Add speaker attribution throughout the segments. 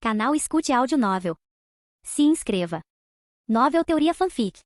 Speaker 1: Canal Escute Áudio Novel. Se inscreva. Novel Teoria Fanfic.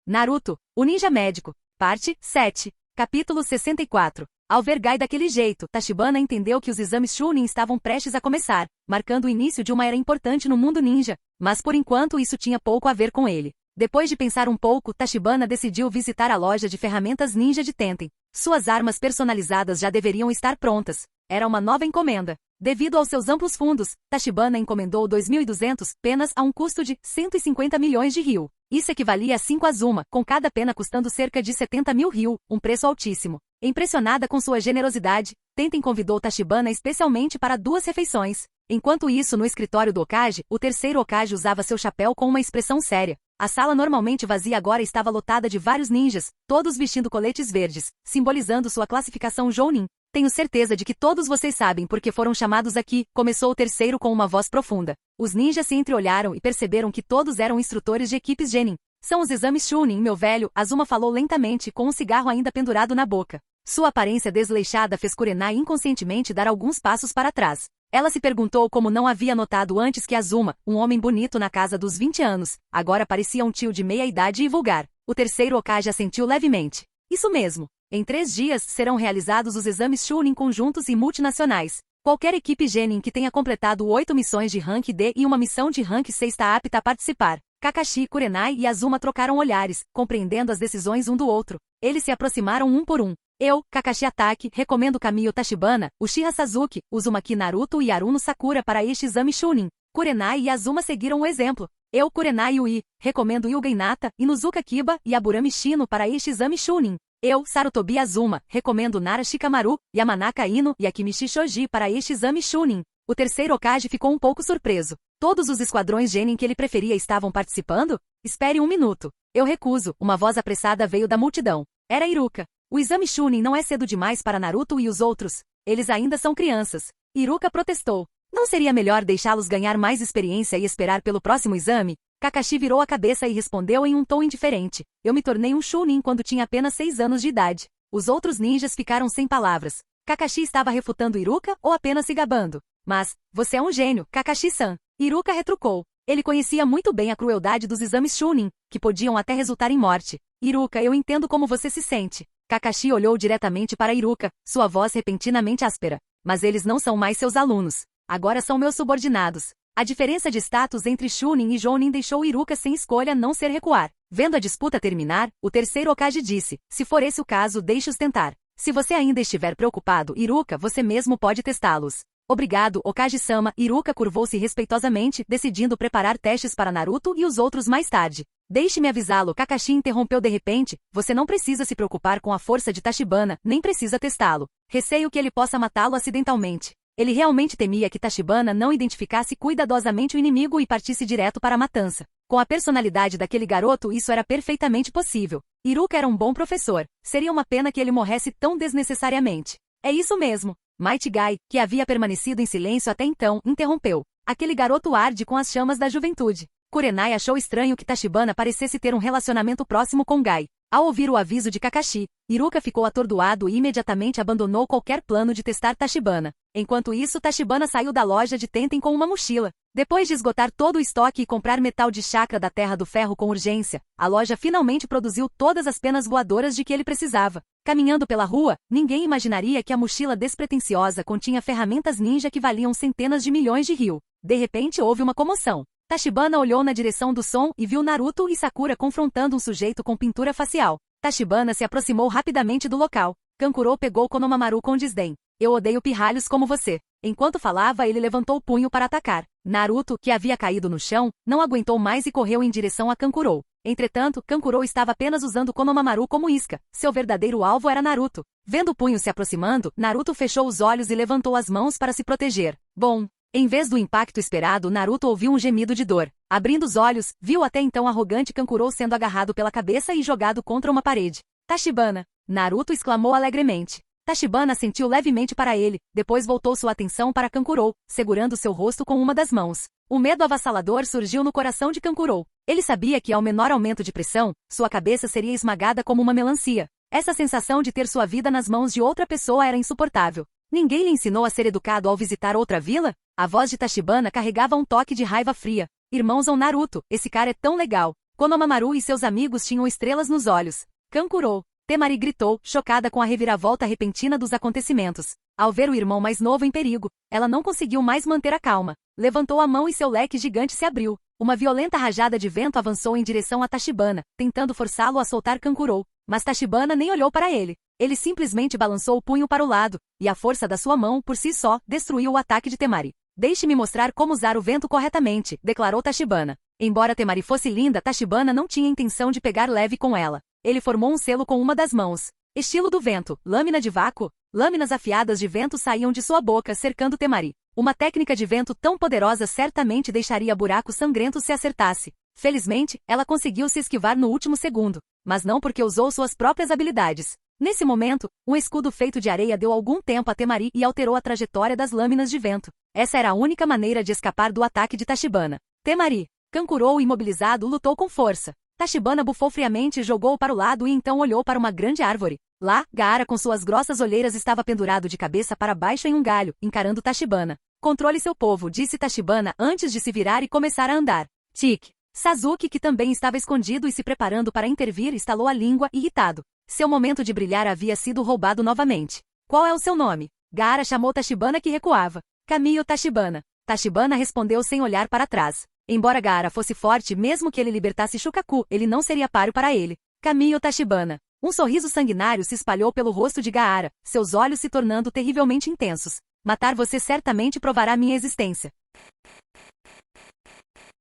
Speaker 2: Naruto, o Ninja Médico. Parte 7. Capítulo 64. Ao ver Gai daquele jeito, Tachibana entendeu que os exames Chunin estavam prestes a começar, marcando o início de uma era importante no mundo ninja, mas por enquanto isso tinha pouco a ver com ele. Depois de pensar um pouco, Tachibana decidiu visitar a loja de ferramentas ninja de Tenten. Suas armas personalizadas já deveriam estar prontas. Era uma nova encomenda. Devido aos seus amplos fundos, Tachibana encomendou 2.200 penas a um custo de 150 milhões de ryu. Isso equivalia a 5 Azuma, com cada pena custando cerca de 70 mil ryu, um preço altíssimo. Impressionada com sua generosidade, Tenten convidou Tachibana especialmente para 2 refeições. Enquanto isso, no escritório do Hokage, o terceiro Hokage usava seu chapéu com uma expressão séria. A sala normalmente vazia agora estava lotada de vários ninjas, todos vestindo coletes verdes, simbolizando sua classificação Jounin. Tenho certeza de que todos vocês sabem porque foram chamados aqui, começou o terceiro com uma voz profunda. Os ninjas se entreolharam e perceberam que todos eram instrutores de equipes Genin. São os exames Chunin, meu velho, Azuma falou lentamente, com um cigarro ainda pendurado na boca. Sua aparência desleixada fez Kurenai inconscientemente dar alguns passos para trás. Ela se perguntou como não havia notado antes que Azuma, um homem bonito na casa dos 20 anos, agora parecia um tio de meia-idade e vulgar. O terceiro Hokage assentiu levemente. Isso mesmo. Em 3 dias serão realizados os exames Chunin conjuntos e multinacionais. Qualquer equipe Genin que tenha completado 8 missões de Rank D e uma missão de Rank C está apta a participar. Kakashi, Kurenai e Azuma trocaram olhares, compreendendo as decisões um do outro. Eles se aproximaram um por um. Eu, Kakashi Atake, recomendo Kamiyo Tachibana, Uchiha Sasuke, Uzumaki Naruto e Aruno Sakura para este exame Chunin. Kurenai e Azuma seguiram o exemplo. Eu, Kurenai Yui, recomendo Yuga Hinata, Inuzuka Kiba e Aburami Shino para este exame Chunin. Eu, Sarutobi Azuma, recomendo Nara Shikamaru, Yamanaka Ino e Akimichi Shoji para este exame Chunin. O terceiro Hokage ficou um pouco surpreso. Todos os esquadrões Genin que ele preferia estavam participando? Espere um minuto. Eu recuso, uma voz apressada veio da multidão. Era Iruka. O exame Chunin não é cedo demais para Naruto e os outros. Eles ainda são crianças. Iruka protestou. Não seria melhor deixá-los ganhar mais experiência e esperar pelo próximo exame? Kakashi virou a cabeça e respondeu em um tom indiferente. Eu me tornei um Chunin quando tinha apenas 6 anos de idade. Os outros ninjas ficaram sem palavras. Kakashi estava refutando Iruka ou apenas se gabando? Mas, você é um gênio, Kakashi-san. Iruka retrucou. Ele conhecia muito bem a crueldade dos exames Chunin, que podiam até resultar em morte. Iruka, eu entendo como você se sente. Kakashi olhou diretamente para Iruka, sua voz repentinamente áspera. Mas eles não são mais seus alunos. Agora são meus subordinados. A diferença de status entre Chunin e Jounin deixou Iruka sem escolha a não ser recuar. Vendo a disputa terminar, o terceiro Hokage disse, se for esse o caso, deixe-os tentar. Se você ainda estiver preocupado, Iruka, você mesmo pode testá-los. Obrigado, Hokage-sama. Iruka curvou-se respeitosamente, decidindo preparar testes para Naruto e os outros mais tarde. Deixe-me avisá-lo, Kakashi interrompeu de repente, você não precisa se preocupar com a força de Tachibana, nem precisa testá-lo. Receio que ele possa matá-lo acidentalmente. Ele realmente temia que Tachibana não identificasse cuidadosamente o inimigo e partisse direto para a matança. Com a personalidade daquele garoto isso era perfeitamente possível. Iruka era um bom professor. Seria uma pena que ele morresse tão desnecessariamente. É isso mesmo. Might Guy, que havia permanecido em silêncio até então, interrompeu. Aquele garoto arde com as chamas da juventude. Kurenai achou estranho que Tachibana parecesse ter um relacionamento próximo com Gai. Ao ouvir o aviso de Kakashi, Iruka ficou atordoado e imediatamente abandonou qualquer plano de testar Tachibana. Enquanto isso, Tachibana saiu da loja de Tenten com uma mochila. Depois de esgotar todo o estoque e comprar metal de chakra da Terra do Ferro com urgência, a loja finalmente produziu todas as penas voadoras de que ele precisava. Caminhando pela rua, ninguém imaginaria que a mochila despretensiosa continha ferramentas ninja que valiam centenas de milhões de ryu. De repente houve uma comoção. Tachibana olhou na direção do som e viu Naruto e Sakura confrontando um sujeito com pintura facial. Tachibana se aproximou rapidamente do local. Kankuro pegou Konohamaru com desdém. Eu odeio pirralhos como você. Enquanto falava, ele levantou o punho para atacar. Naruto, que havia caído no chão, não aguentou mais e correu em direção a Kankuro. Entretanto, Kankuro estava apenas usando Konohamaru como isca. Seu verdadeiro alvo era Naruto. Vendo o punho se aproximando, Naruto fechou os olhos e levantou as mãos para se proteger. Bom. Em vez do impacto esperado, Naruto ouviu um gemido de dor. Abrindo os olhos, viu até então arrogante Kankuro sendo agarrado pela cabeça e jogado contra uma parede. Tachibana! Naruto exclamou alegremente. Tachibana assentiu levemente para ele, depois voltou sua atenção para Kankuro, segurando seu rosto com uma das mãos. O medo avassalador surgiu no coração de Kankuro. Ele sabia que ao menor aumento de pressão, sua cabeça seria esmagada como uma melancia. Essa sensação de ter sua vida nas mãos de outra pessoa era insuportável. Ninguém lhe ensinou a ser educado ao visitar outra vila? A voz de Tachibana carregava um toque de raiva fria. Irmãos ou Naruto, esse cara é tão legal. Konohamaru e seus amigos tinham estrelas nos olhos. Kankuro. Temari gritou, chocada com a reviravolta repentina dos acontecimentos. Ao ver o irmão mais novo em perigo, ela não conseguiu mais manter a calma. Levantou a mão e seu leque gigante se abriu. Uma violenta rajada de vento avançou em direção a Tachibana, tentando forçá-lo a soltar Kankuro. Mas Tachibana nem olhou para ele. Ele simplesmente balançou o punho para o lado, e a força da sua mão, por si só, destruiu o ataque de Temari. Deixe-me mostrar como usar o vento corretamente, declarou Tachibana. Embora Temari fosse linda, Tachibana não tinha intenção de pegar leve com ela. Ele formou um selo com uma das mãos. Estilo do vento, lâmina de vácuo. Lâminas afiadas de vento saíam de sua boca, cercando Temari. Uma técnica de vento tão poderosa certamente deixaria buracos sangrentos se acertasse. Felizmente, ela conseguiu se esquivar no último segundo, mas não porque usou suas próprias habilidades. Nesse momento, um escudo feito de areia deu algum tempo a Temari e alterou a trajetória das lâminas de vento. Essa era a única maneira de escapar do ataque de Tachibana. Temari, Kankuro imobilizado, lutou com força. Tachibana bufou friamente e jogou-o para o lado e então olhou para uma grande árvore. Lá, Gaara com suas grossas olheiras estava pendurado de cabeça para baixo em um galho, encarando Tachibana. Controle seu povo, disse Tachibana antes de se virar e começar a andar. Tic. Sasuke, que também estava escondido e se preparando para intervir, estalou a língua, irritado. Seu momento de brilhar havia sido roubado novamente. Qual é o seu nome? Gaara chamou Tachibana, que recuava. Kamiyo Tachibana. Tachibana respondeu sem olhar para trás. Embora Gaara fosse forte, mesmo que ele libertasse Shukaku, ele não seria páreo para ele. Kamiyo Tachibana. Um sorriso sanguinário se espalhou pelo rosto de Gaara, seus olhos se tornando terrivelmente intensos. Matar você certamente provará minha existência.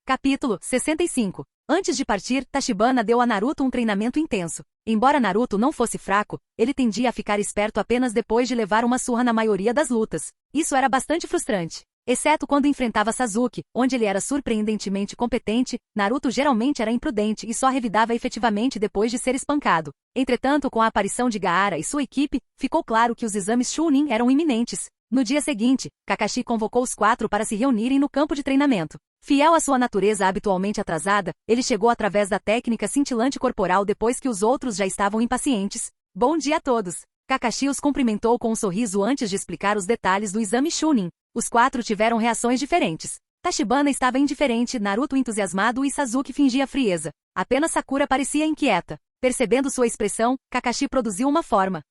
Speaker 2: Capítulo 65. Antes de partir, Tachibana deu a Naruto um treinamento intenso. Embora Naruto não fosse fraco, ele tendia a ficar esperto apenas depois de levar uma surra na maioria das lutas. Isso era bastante frustrante. Exceto quando enfrentava Sasuke, onde ele era surpreendentemente competente, Naruto geralmente era imprudente e só revidava efetivamente depois de ser espancado. Entretanto, com a aparição de Gaara e sua equipe, ficou claro que os exames Chunin eram iminentes. No dia seguinte, Kakashi convocou os 4 para se reunirem no campo de treinamento. Fiel à sua natureza habitualmente atrasada, ele chegou através da técnica cintilante corporal depois que os outros já estavam impacientes. Bom dia a todos! Kakashi os cumprimentou com um sorriso antes de explicar os detalhes do exame Chunin. Os 4 tiveram reações diferentes. Tachibana estava indiferente, Naruto entusiasmado e Sasuke fingia frieza. Apenas Sakura parecia inquieta. Percebendo sua expressão, Kakashi produziu uma forma.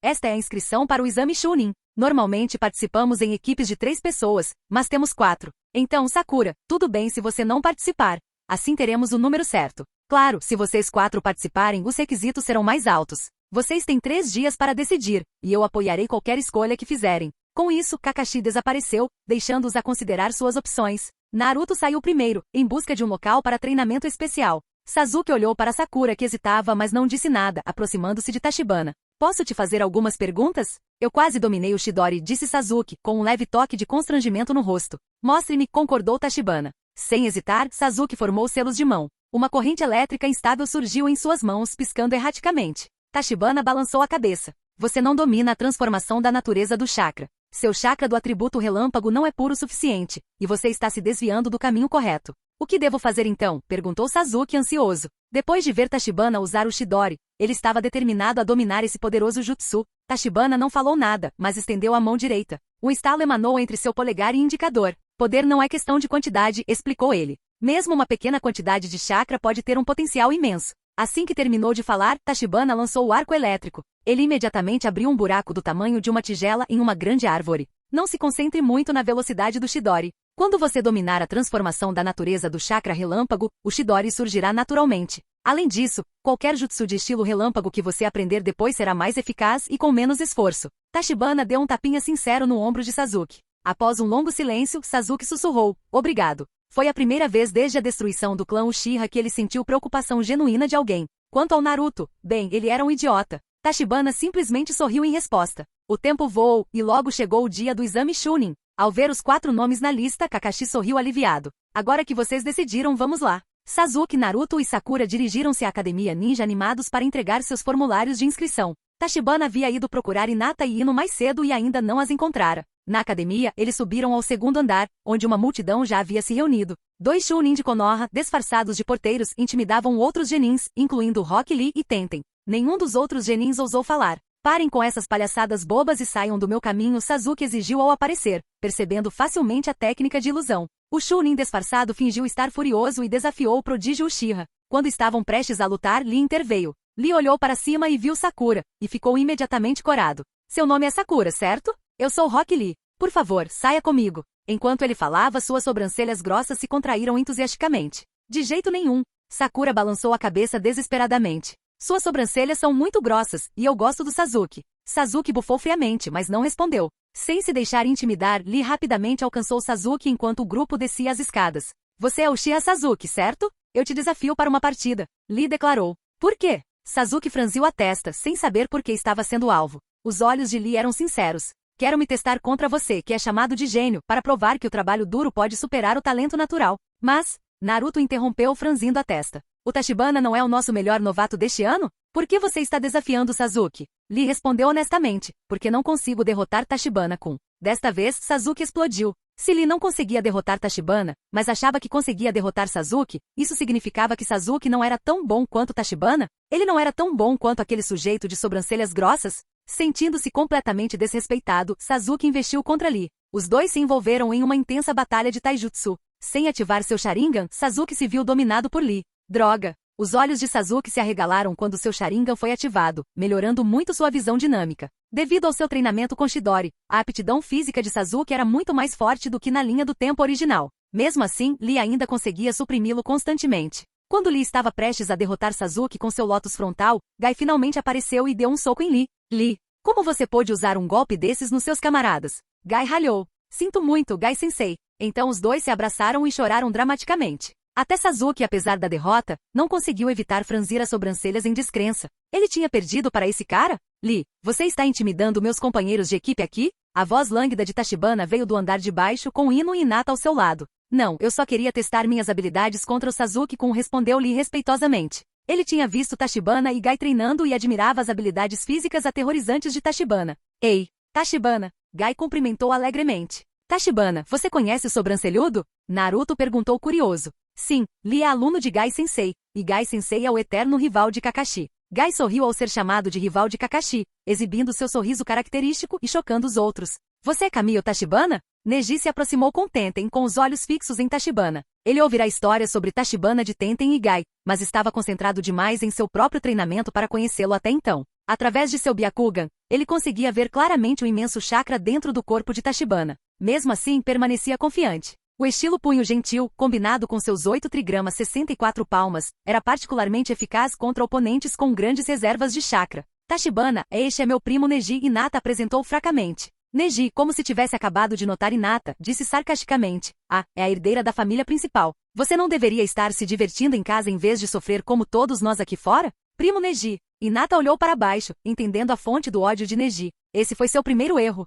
Speaker 2: Esta é a inscrição para o exame Chunin. Normalmente participamos em equipes de 3 pessoas, mas temos 4. Então, Sakura, tudo bem se você não participar. Assim teremos o número certo. Claro, se vocês 4 participarem, os requisitos serão mais altos. Vocês têm 3 dias para decidir, e eu apoiarei qualquer escolha que fizerem. Com isso, Kakashi desapareceu, deixando-os a considerar suas opções. Naruto saiu primeiro, em busca de um local para treinamento especial. Sasuke olhou para Sakura, que hesitava, mas não disse nada, aproximando-se de Tachibana. Posso te fazer algumas perguntas? Eu quase dominei o Chidori, disse Sasuke, com um leve toque de constrangimento no rosto. Mostre-me, concordou Tachibana. Sem hesitar, Sasuke formou selos de mão. Uma corrente elétrica instável surgiu em suas mãos, piscando erraticamente. Tachibana balançou a cabeça. Você não domina a transformação da natureza do chakra. Seu chakra do atributo relâmpago não é puro o suficiente, e você está se desviando do caminho correto. O que devo fazer então? Perguntou Sasuke ansioso. Depois de ver Tachibana usar o Chidori, ele estava determinado a dominar esse poderoso jutsu. Tachibana não falou nada, mas estendeu a mão direita. Um estalo emanou entre seu polegar e indicador. Poder não é questão de quantidade, explicou ele. Mesmo uma pequena quantidade de chakra pode ter um potencial imenso. Assim que terminou de falar, Tachibana lançou o arco elétrico. Ele imediatamente abriu um buraco do tamanho de uma tigela em uma grande árvore. Não se concentre muito na velocidade do Chidori. Quando você dominar a transformação da natureza do chakra relâmpago, o Chidori surgirá naturalmente. Além disso, qualquer jutsu de estilo relâmpago que você aprender depois será mais eficaz e com menos esforço. Tachibana deu um tapinha sincero no ombro de Sasuke. Após um longo silêncio, Sasuke sussurrou, obrigado. Foi a primeira vez desde a destruição do clã Uchiha que ele sentiu preocupação genuína de alguém. Quanto ao Naruto, bem, ele era um idiota. Tachibana simplesmente sorriu em resposta. O tempo voou, e logo chegou o dia do exame Chunin. Ao ver os 4 nomes na lista, Kakashi sorriu aliviado. Agora que vocês decidiram, vamos lá. Sasuke, Naruto e Sakura dirigiram-se à Academia Ninja animados para entregar seus formulários de inscrição. Tachibana havia ido procurar Hinata e Ino mais cedo e ainda não as encontrara. Na academia, eles subiram ao 2º andar, onde uma multidão já havia se reunido. 2 Chunin de Konoha, disfarçados de porteiros, intimidavam outros genins, incluindo Rock Lee e Tenten. Nenhum dos outros genins ousou falar. Parem com essas palhaçadas bobas e saiam do meu caminho, Sasuke exigiu ao aparecer, percebendo facilmente a técnica de ilusão. O Chunin disfarçado fingiu estar furioso e desafiou o prodígio Uchiha. Quando estavam prestes a lutar, Lee interveio. Lee olhou para cima e viu Sakura, e ficou imediatamente corado. Seu nome é Sakura, certo? Eu sou Rock Lee. Por favor, saia comigo. Enquanto ele falava, suas sobrancelhas grossas se contraíram entusiasticamente. De jeito nenhum. Sakura balançou a cabeça desesperadamente. Suas sobrancelhas são muito grossas, e eu gosto do Sasuke. Sasuke bufou friamente, mas não respondeu. Sem se deixar intimidar, Lee rapidamente alcançou Sasuke enquanto o grupo descia as escadas. Você é Uchiha Sasuke, certo? Eu te desafio para uma partida. Lee declarou. Por quê? Sasuke franziu a testa, sem saber por que estava sendo alvo. Os olhos de Lee eram sinceros. Quero me testar contra você, que é chamado de gênio, para provar que o trabalho duro pode superar o talento natural. Mas, Naruto interrompeu franzindo a testa. O Tachibana não é o nosso melhor novato deste ano? Por que você está desafiando Sasuke? Lee respondeu honestamente, porque não consigo derrotar Tachibana com. Desta vez, Sasuke explodiu. Se Lee não conseguia derrotar Tachibana, mas achava que conseguia derrotar Sasuke, isso significava que Sasuke não era tão bom quanto Tachibana? Ele não era tão bom quanto aquele sujeito de sobrancelhas grossas? Sentindo-se completamente desrespeitado, Sasuke investiu contra Lee. Os dois se envolveram em uma intensa batalha de taijutsu. Sem ativar seu Sharingan, Sasuke se viu dominado por Lee. Droga! Os olhos de Sasuke se arregalaram quando seu Sharingan foi ativado, melhorando muito sua visão dinâmica. Devido ao seu treinamento com Chidori, a aptidão física de Sasuke era muito mais forte do que na linha do tempo original. Mesmo assim, Lee ainda conseguia suprimi-lo constantemente. Quando Lee estava prestes a derrotar Sasuke com seu Lotus frontal, Gai finalmente apareceu e deu um soco em Lee. Lee, como você pôde usar um golpe desses nos seus camaradas? Gai ralhou. Sinto muito, Gai-sensei. Então os dois se abraçaram e choraram dramaticamente. Até Sasuke, apesar da derrota, não conseguiu evitar franzir as sobrancelhas em descrença. Ele tinha perdido para esse cara? Lee, você está intimidando meus companheiros de equipe aqui? A voz lânguida de Tachibana veio do andar de baixo com Ino e Hinata ao seu lado. Não, eu só queria testar minhas habilidades contra o Sasuke, respondeu Lee respeitosamente. Ele tinha visto Tachibana e Gai treinando e admirava as habilidades físicas aterrorizantes de Tachibana. Ei, Tachibana! Gai cumprimentou alegremente. Tachibana, você conhece o sobrancelhudo? Naruto perguntou curioso. Sim, Lee é aluno de Gai-sensei, e Gai-sensei é o eterno rival de Kakashi. Gai sorriu ao ser chamado de rival de Kakashi, exibindo seu sorriso característico e chocando os outros. Você é Kamiyo Tachibana? Neji se aproximou com Tenten com os olhos fixos em Tachibana. Ele ouvirá histórias sobre Tachibana de Tenten e Gai, mas estava concentrado demais em seu próprio treinamento para conhecê-lo até então. Através de seu Byakugan, ele conseguia ver claramente o imenso chakra dentro do corpo de Tachibana. Mesmo assim, permanecia confiante. O estilo punho gentil, combinado com seus 8 trigramas 64 palmas, era particularmente eficaz contra oponentes com grandes reservas de chakra. Tachibana, este é meu primo Neji, Hinata apresentou fracamente. Neji, como se tivesse acabado de notar Hinata, disse sarcasticamente. Ah, é a herdeira da família principal. Você não deveria estar se divertindo em casa em vez de sofrer como todos nós aqui fora? Primo Neji. Hinata olhou para baixo, entendendo a fonte do ódio de Neji. Esse foi seu primeiro erro.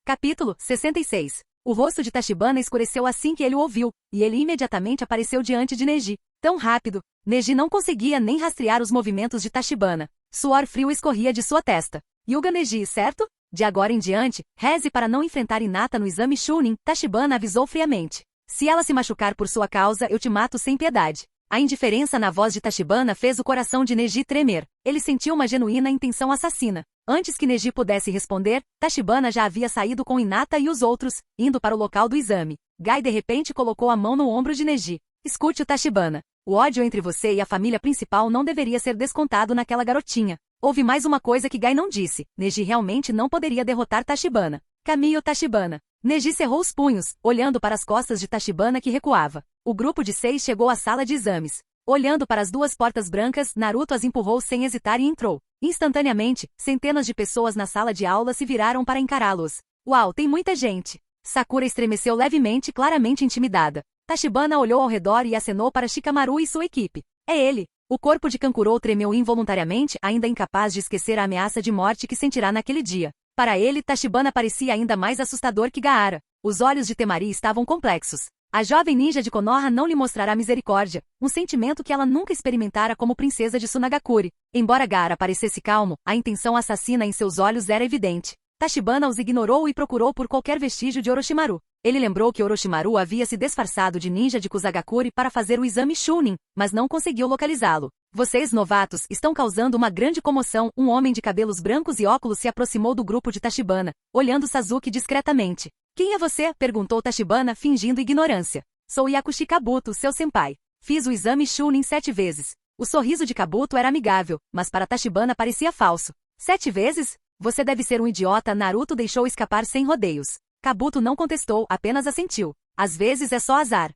Speaker 2: Capítulo 66. O rosto de Tachibana escureceu assim que ele o ouviu, e ele imediatamente apareceu diante de Neji. Tão rápido, Neji não conseguia nem rastrear os movimentos de Tachibana. Suor frio escorria de sua testa. Yuga Neji, certo? De agora em diante, reze para não enfrentar Hinata no exame Chunin, Tachibana avisou friamente. Se ela se machucar por sua causa, eu te mato sem piedade. A indiferença na voz de Tachibana fez o coração de Neji tremer. Ele sentiu uma genuína intenção assassina. Antes que Neji pudesse responder, Tachibana já havia saído com Hinata e os outros, indo para o local do exame. Gai de repente colocou a mão no ombro de Neji. Escute o Tachibana. O ódio entre você e a família principal não deveria ser descontado naquela garotinha. Houve mais uma coisa que Gai não disse. Neji realmente não poderia derrotar Tachibana. Kamiyo Tachibana. Neji cerrou os punhos, olhando para as costas de Tachibana que recuava. O grupo de 6 chegou à sala de exames. Olhando para as 2 portas brancas, Naruto as empurrou sem hesitar e entrou. Instantaneamente, centenas de pessoas na sala de aula se viraram para encará-los. Uau, tem muita gente! Sakura estremeceu levemente, claramente intimidada. Tachibana olhou ao redor e acenou para Shikamaru e sua equipe. É ele! O corpo de Kankuro tremeu involuntariamente, ainda incapaz de esquecer a ameaça de morte que sentirá naquele dia. Para ele, Tachibana parecia ainda mais assustador que Gaara. Os olhos de Temari estavam complexos. A jovem ninja de Konoha não lhe mostrará misericórdia, um sentimento que ela nunca experimentara como princesa de Sunagakure. Embora Gaara parecesse calmo, a intenção assassina em seus olhos era evidente. Tachibana os ignorou e procurou por qualquer vestígio de Orochimaru. Ele lembrou que Orochimaru havia se disfarçado de ninja de Kusagakure para fazer o exame Chunin, mas não conseguiu localizá-lo. Vocês, novatos, estão causando uma grande comoção. Um homem de cabelos brancos e óculos se aproximou do grupo de Tachibana, olhando Sasuke discretamente. Quem é você? Perguntou Tachibana, fingindo ignorância. Sou Yakushi Kabuto, seu senpai. Fiz o exame Chunin 7 vezes. O sorriso de Kabuto era amigável, mas para Tachibana parecia falso. 7 vezes? Você deve ser um idiota. Naruto deixou escapar sem rodeios. Kabuto não contestou, apenas assentiu. Às vezes é só azar.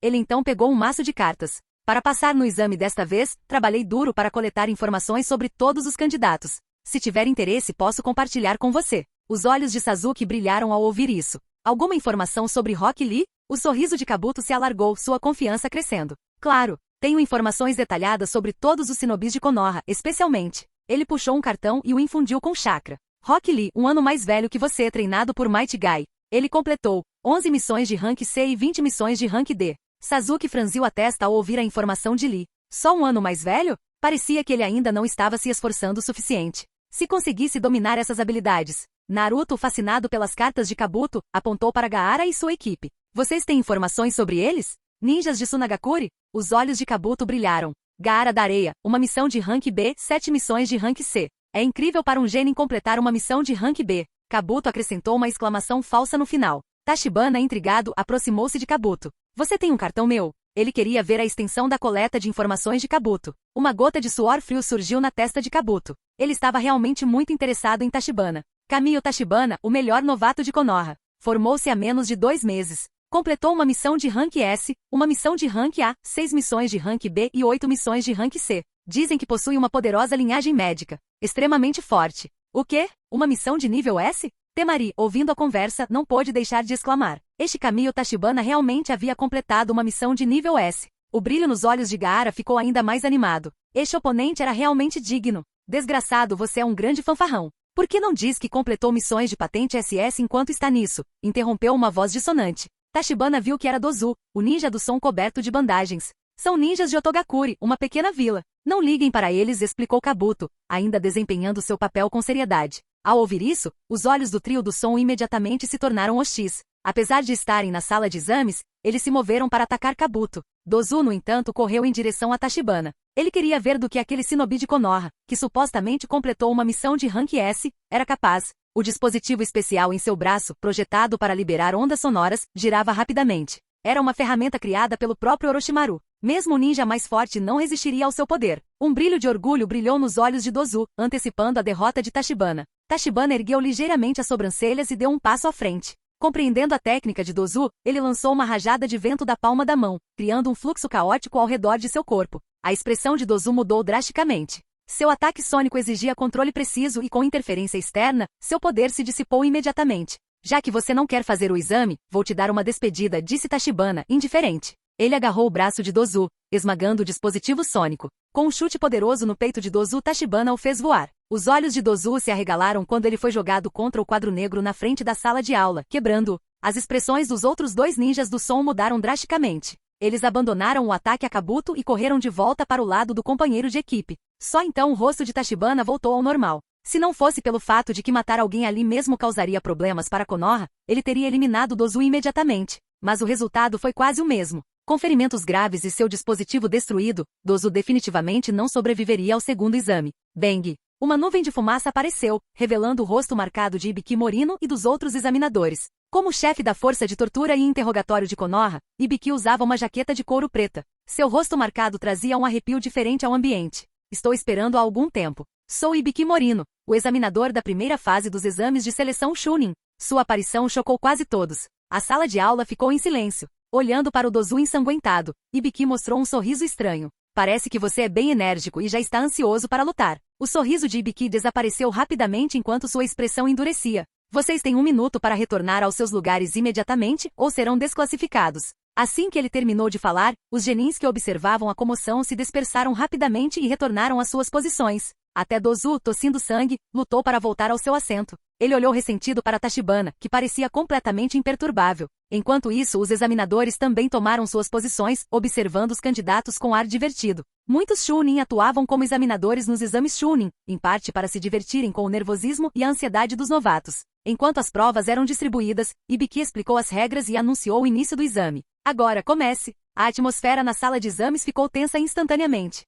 Speaker 2: Ele então pegou um maço de cartas. Para passar no exame desta vez, trabalhei duro para coletar informações sobre todos os candidatos. Se tiver interesse, posso compartilhar com você. Os olhos de Sasuke brilharam ao ouvir isso. Alguma informação sobre Rock Lee? O sorriso de Kabuto se alargou, sua confiança crescendo. Claro, tenho informações detalhadas sobre todos os shinobis de Konoha, especialmente. Ele puxou um cartão e o infundiu com chakra. Rock Lee, um ano mais velho que você, treinado por Might Guy. Ele completou 11 missões de Rank C e 20 missões de Rank D. Sasuke franziu a testa ao ouvir a informação de Lee. Só um ano mais velho? Parecia que ele ainda não estava se esforçando o suficiente. Se conseguisse dominar essas habilidades. Naruto, fascinado pelas cartas de Kabuto, apontou para Gaara e sua equipe. Vocês têm informações sobre eles? Ninjas de Tsunagakure? Os olhos de Kabuto brilharam. Gaara da Areia, uma missão de Rank B, 7 missões de Rank C. É incrível para um genin completar uma missão de Rank B. Kabuto acrescentou uma exclamação falsa no final. Tachibana, intrigado, aproximou-se de Kabuto. Você tem um cartão meu? Ele queria ver a extensão da coleta de informações de Kabuto. Uma gota de suor frio surgiu na testa de Kabuto. Ele estava realmente muito interessado em Tachibana. Kamiyo Tachibana, o melhor novato de Konoha. Formou-se há menos de 2 meses. Completou uma missão de Rank S, uma missão de Rank A, 6 missões de Rank B e 8 missões de Rank C. Dizem que possui uma poderosa linhagem médica. Extremamente forte. O quê? Uma missão de nível S? Temari, ouvindo a conversa, não pôde deixar de exclamar. Este Kamiyo Tachibana realmente havia completado uma missão de nível S. O brilho nos olhos de Gaara ficou ainda mais animado. Este oponente era realmente digno. Desgraçado, você é um grande fanfarrão. Por que não diz que completou missões de patente SS enquanto está nisso? Interrompeu uma voz dissonante. Tachibana viu que era Dozu, o ninja do som coberto de bandagens. São ninjas de Otogakure, uma pequena vila. Não liguem para eles, explicou Kabuto, ainda desempenhando seu papel com seriedade. Ao ouvir isso, os olhos do trio do som imediatamente se tornaram hostis. Apesar de estarem na sala de exames, eles se moveram para atacar Kabuto. Dozu, no entanto, correu em direção a Tachibana. Ele queria ver do que aquele shinobi de Konoha, que supostamente completou uma missão de Rank S, era capaz. O dispositivo especial em seu braço, projetado para liberar ondas sonoras, girava rapidamente. Era uma ferramenta criada pelo próprio Orochimaru. Mesmo o ninja mais forte não resistiria ao seu poder. Um brilho de orgulho brilhou nos olhos de Dozu, antecipando a derrota de Tachibana. Tachibana ergueu ligeiramente as sobrancelhas e deu um passo à frente. Compreendendo a técnica de Dozu, ele lançou uma rajada de vento da palma da mão, criando um fluxo caótico ao redor de seu corpo. A expressão de Dozu mudou drasticamente. Seu ataque sônico exigia controle preciso e com interferência externa, seu poder se dissipou imediatamente. Já que você não quer fazer o exame, vou te dar uma despedida, disse Tachibana, indiferente. Ele agarrou o braço de Dozu, esmagando o dispositivo sônico. Com um chute poderoso no peito de Dozu, Tachibana o fez voar. Os olhos de Dozu se arregalaram quando ele foi jogado contra o quadro negro na frente da sala de aula, quebrando-o. As expressões dos outros 2 ninjas do som mudaram drasticamente. Eles abandonaram o ataque a Kabuto e correram de volta para o lado do companheiro de equipe. Só então o rosto de Tachibana voltou ao normal. Se não fosse pelo fato de que matar alguém ali mesmo causaria problemas para Konoha, ele teria eliminado Dozu imediatamente. Mas o resultado foi quase o mesmo. Com ferimentos graves e seu dispositivo destruído, Dozu definitivamente não sobreviveria ao segundo exame. Bang! Uma nuvem de fumaça apareceu, revelando o rosto marcado de Ibiki Morino e dos outros examinadores. Como chefe da força de tortura e interrogatório de Konoha, Ibiki usava uma jaqueta de couro preta. Seu rosto marcado trazia um arrepio diferente ao ambiente. Estou esperando há algum tempo. Sou Ibiki Morino, o examinador da primeira fase dos exames de seleção Chunin. Sua aparição chocou quase todos. A sala de aula ficou em silêncio. Olhando para o Dozu ensanguentado, Ibiki mostrou um sorriso estranho. Parece que você é bem enérgico e já está ansioso para lutar. O sorriso de Ibiki desapareceu rapidamente enquanto sua expressão endurecia. Vocês têm 1 minuto para retornar aos seus lugares imediatamente ou serão desclassificados. Assim que ele terminou de falar, os genins que observavam a comoção se dispersaram rapidamente e retornaram às suas posições. Até Dozu, tossindo sangue, lutou para voltar ao seu assento. Ele olhou ressentido para Tachibana, que parecia completamente imperturbável. Enquanto isso, os examinadores também tomaram suas posições, observando os candidatos com ar divertido. Muitos Chunin atuavam como examinadores nos exames Chunin, em parte para se divertirem com o nervosismo e a ansiedade dos novatos. Enquanto as provas eram distribuídas, Ibiki explicou as regras e anunciou o início do exame. Agora comece! A atmosfera na sala de exames ficou tensa instantaneamente.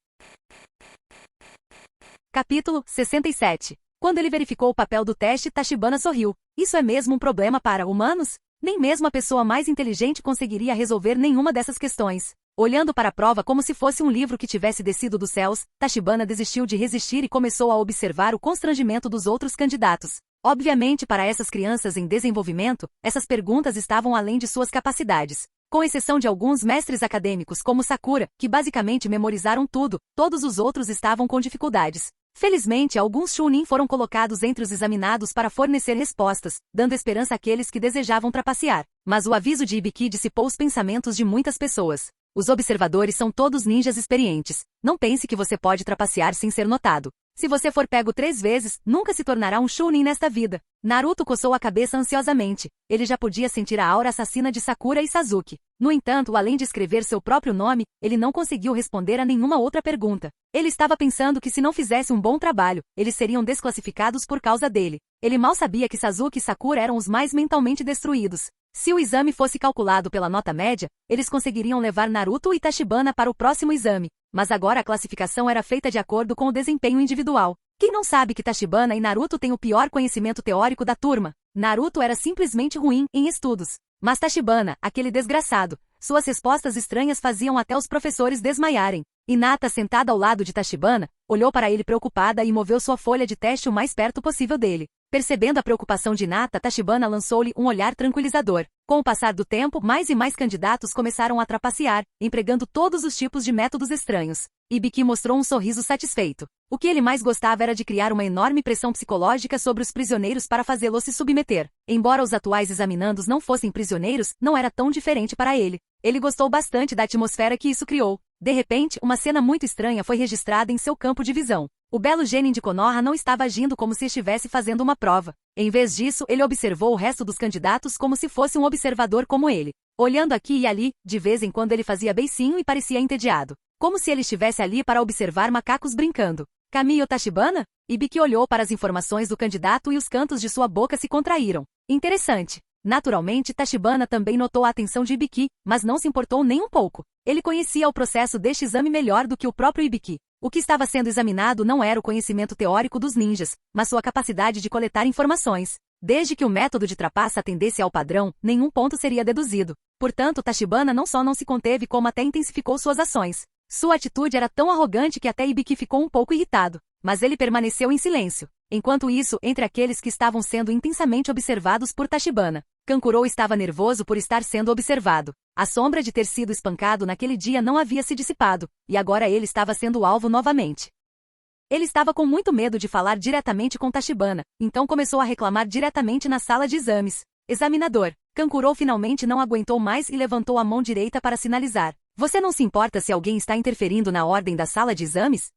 Speaker 2: Capítulo 67. Quando ele verificou o papel do teste, Tachibana sorriu. Isso é mesmo um problema para humanos? Nem mesmo a pessoa mais inteligente conseguiria resolver nenhuma dessas questões. Olhando para a prova como se fosse um livro que tivesse descido dos céus, Tachibana desistiu de resistir e começou a observar o constrangimento dos outros candidatos. Obviamente, para essas crianças em desenvolvimento, essas perguntas estavam além de suas capacidades. Com exceção de alguns mestres acadêmicos como Sakura, que basicamente memorizaram tudo, todos os outros estavam com dificuldades. Felizmente, alguns Chunin foram colocados entre os examinados para fornecer respostas, dando esperança àqueles que desejavam trapacear. Mas o aviso de Ibiki dissipou os pensamentos de muitas pessoas. Os observadores são todos ninjas experientes. Não pense que você pode trapacear sem ser notado. Se você for pego 3 vezes, nunca se tornará um Chunin nesta vida. Naruto coçou a cabeça ansiosamente. Ele já podia sentir a aura assassina de Sakura e Sasuke. No entanto, além de escrever seu próprio nome, ele não conseguiu responder a nenhuma outra pergunta. Ele estava pensando que se não fizesse um bom trabalho, eles seriam desclassificados por causa dele. Ele mal sabia que Sasuke e Sakura eram os mais mentalmente destruídos. Se o exame fosse calculado pela nota média, eles conseguiriam levar Naruto e Tachibana para o próximo exame. Mas agora a classificação era feita de acordo com o desempenho individual. Quem não sabe que Tachibana e Naruto têm o pior conhecimento teórico da turma? Naruto era simplesmente ruim em estudos. Mas Tachibana, aquele desgraçado, suas respostas estranhas faziam até os professores desmaiarem. Hinata, sentada ao lado de Tachibana, olhou para ele preocupada e moveu sua folha de teste o mais perto possível dele. Percebendo a preocupação de Hinata, Tachibana lançou-lhe um olhar tranquilizador. Com o passar do tempo, mais e mais candidatos começaram a trapacear, empregando todos os tipos de métodos estranhos. Ibiki mostrou um sorriso satisfeito. O que ele mais gostava era de criar uma enorme pressão psicológica sobre os prisioneiros para fazê-los se submeter. Embora os atuais examinandos não fossem prisioneiros, não era tão diferente para ele. Ele gostou bastante da atmosfera que isso criou. De repente, uma cena muito estranha foi registrada em seu campo de visão. O belo genin de Konoha não estava agindo como se estivesse fazendo uma prova. Em vez disso, ele observou o resto dos candidatos como se fosse um observador como ele. Olhando aqui e ali, de vez em quando ele fazia beicinho e parecia entediado. Como se ele estivesse ali para observar macacos brincando. Kamiyo Tachibana? Ibiki olhou para as informações do candidato e os cantos de sua boca se contraíram. Interessante. Naturalmente, Tachibana também notou a atenção de Ibiki, mas não se importou nem um pouco. Ele conhecia o processo deste exame melhor do que o próprio Ibiki. O que estava sendo examinado não era o conhecimento teórico dos ninjas, mas sua capacidade de coletar informações. Desde que o método de trapaça atendesse ao padrão, nenhum ponto seria deduzido. Portanto, Tachibana não só não se conteve como até intensificou suas ações. Sua atitude era tão arrogante que até Ibiki ficou um pouco irritado. Mas ele permaneceu em silêncio. Enquanto isso, entre aqueles que estavam sendo intensamente observados por Tachibana, Kankuro estava nervoso por estar sendo observado. A sombra de ter sido espancado naquele dia não havia se dissipado, e agora ele estava sendo alvo novamente. Ele estava com muito medo de falar diretamente com Tachibana, então começou a reclamar diretamente na sala de exames. Examinador. Kankuro finalmente não aguentou mais e levantou a mão direita para sinalizar. Você não se importa se alguém está interferindo na ordem da sala de exames?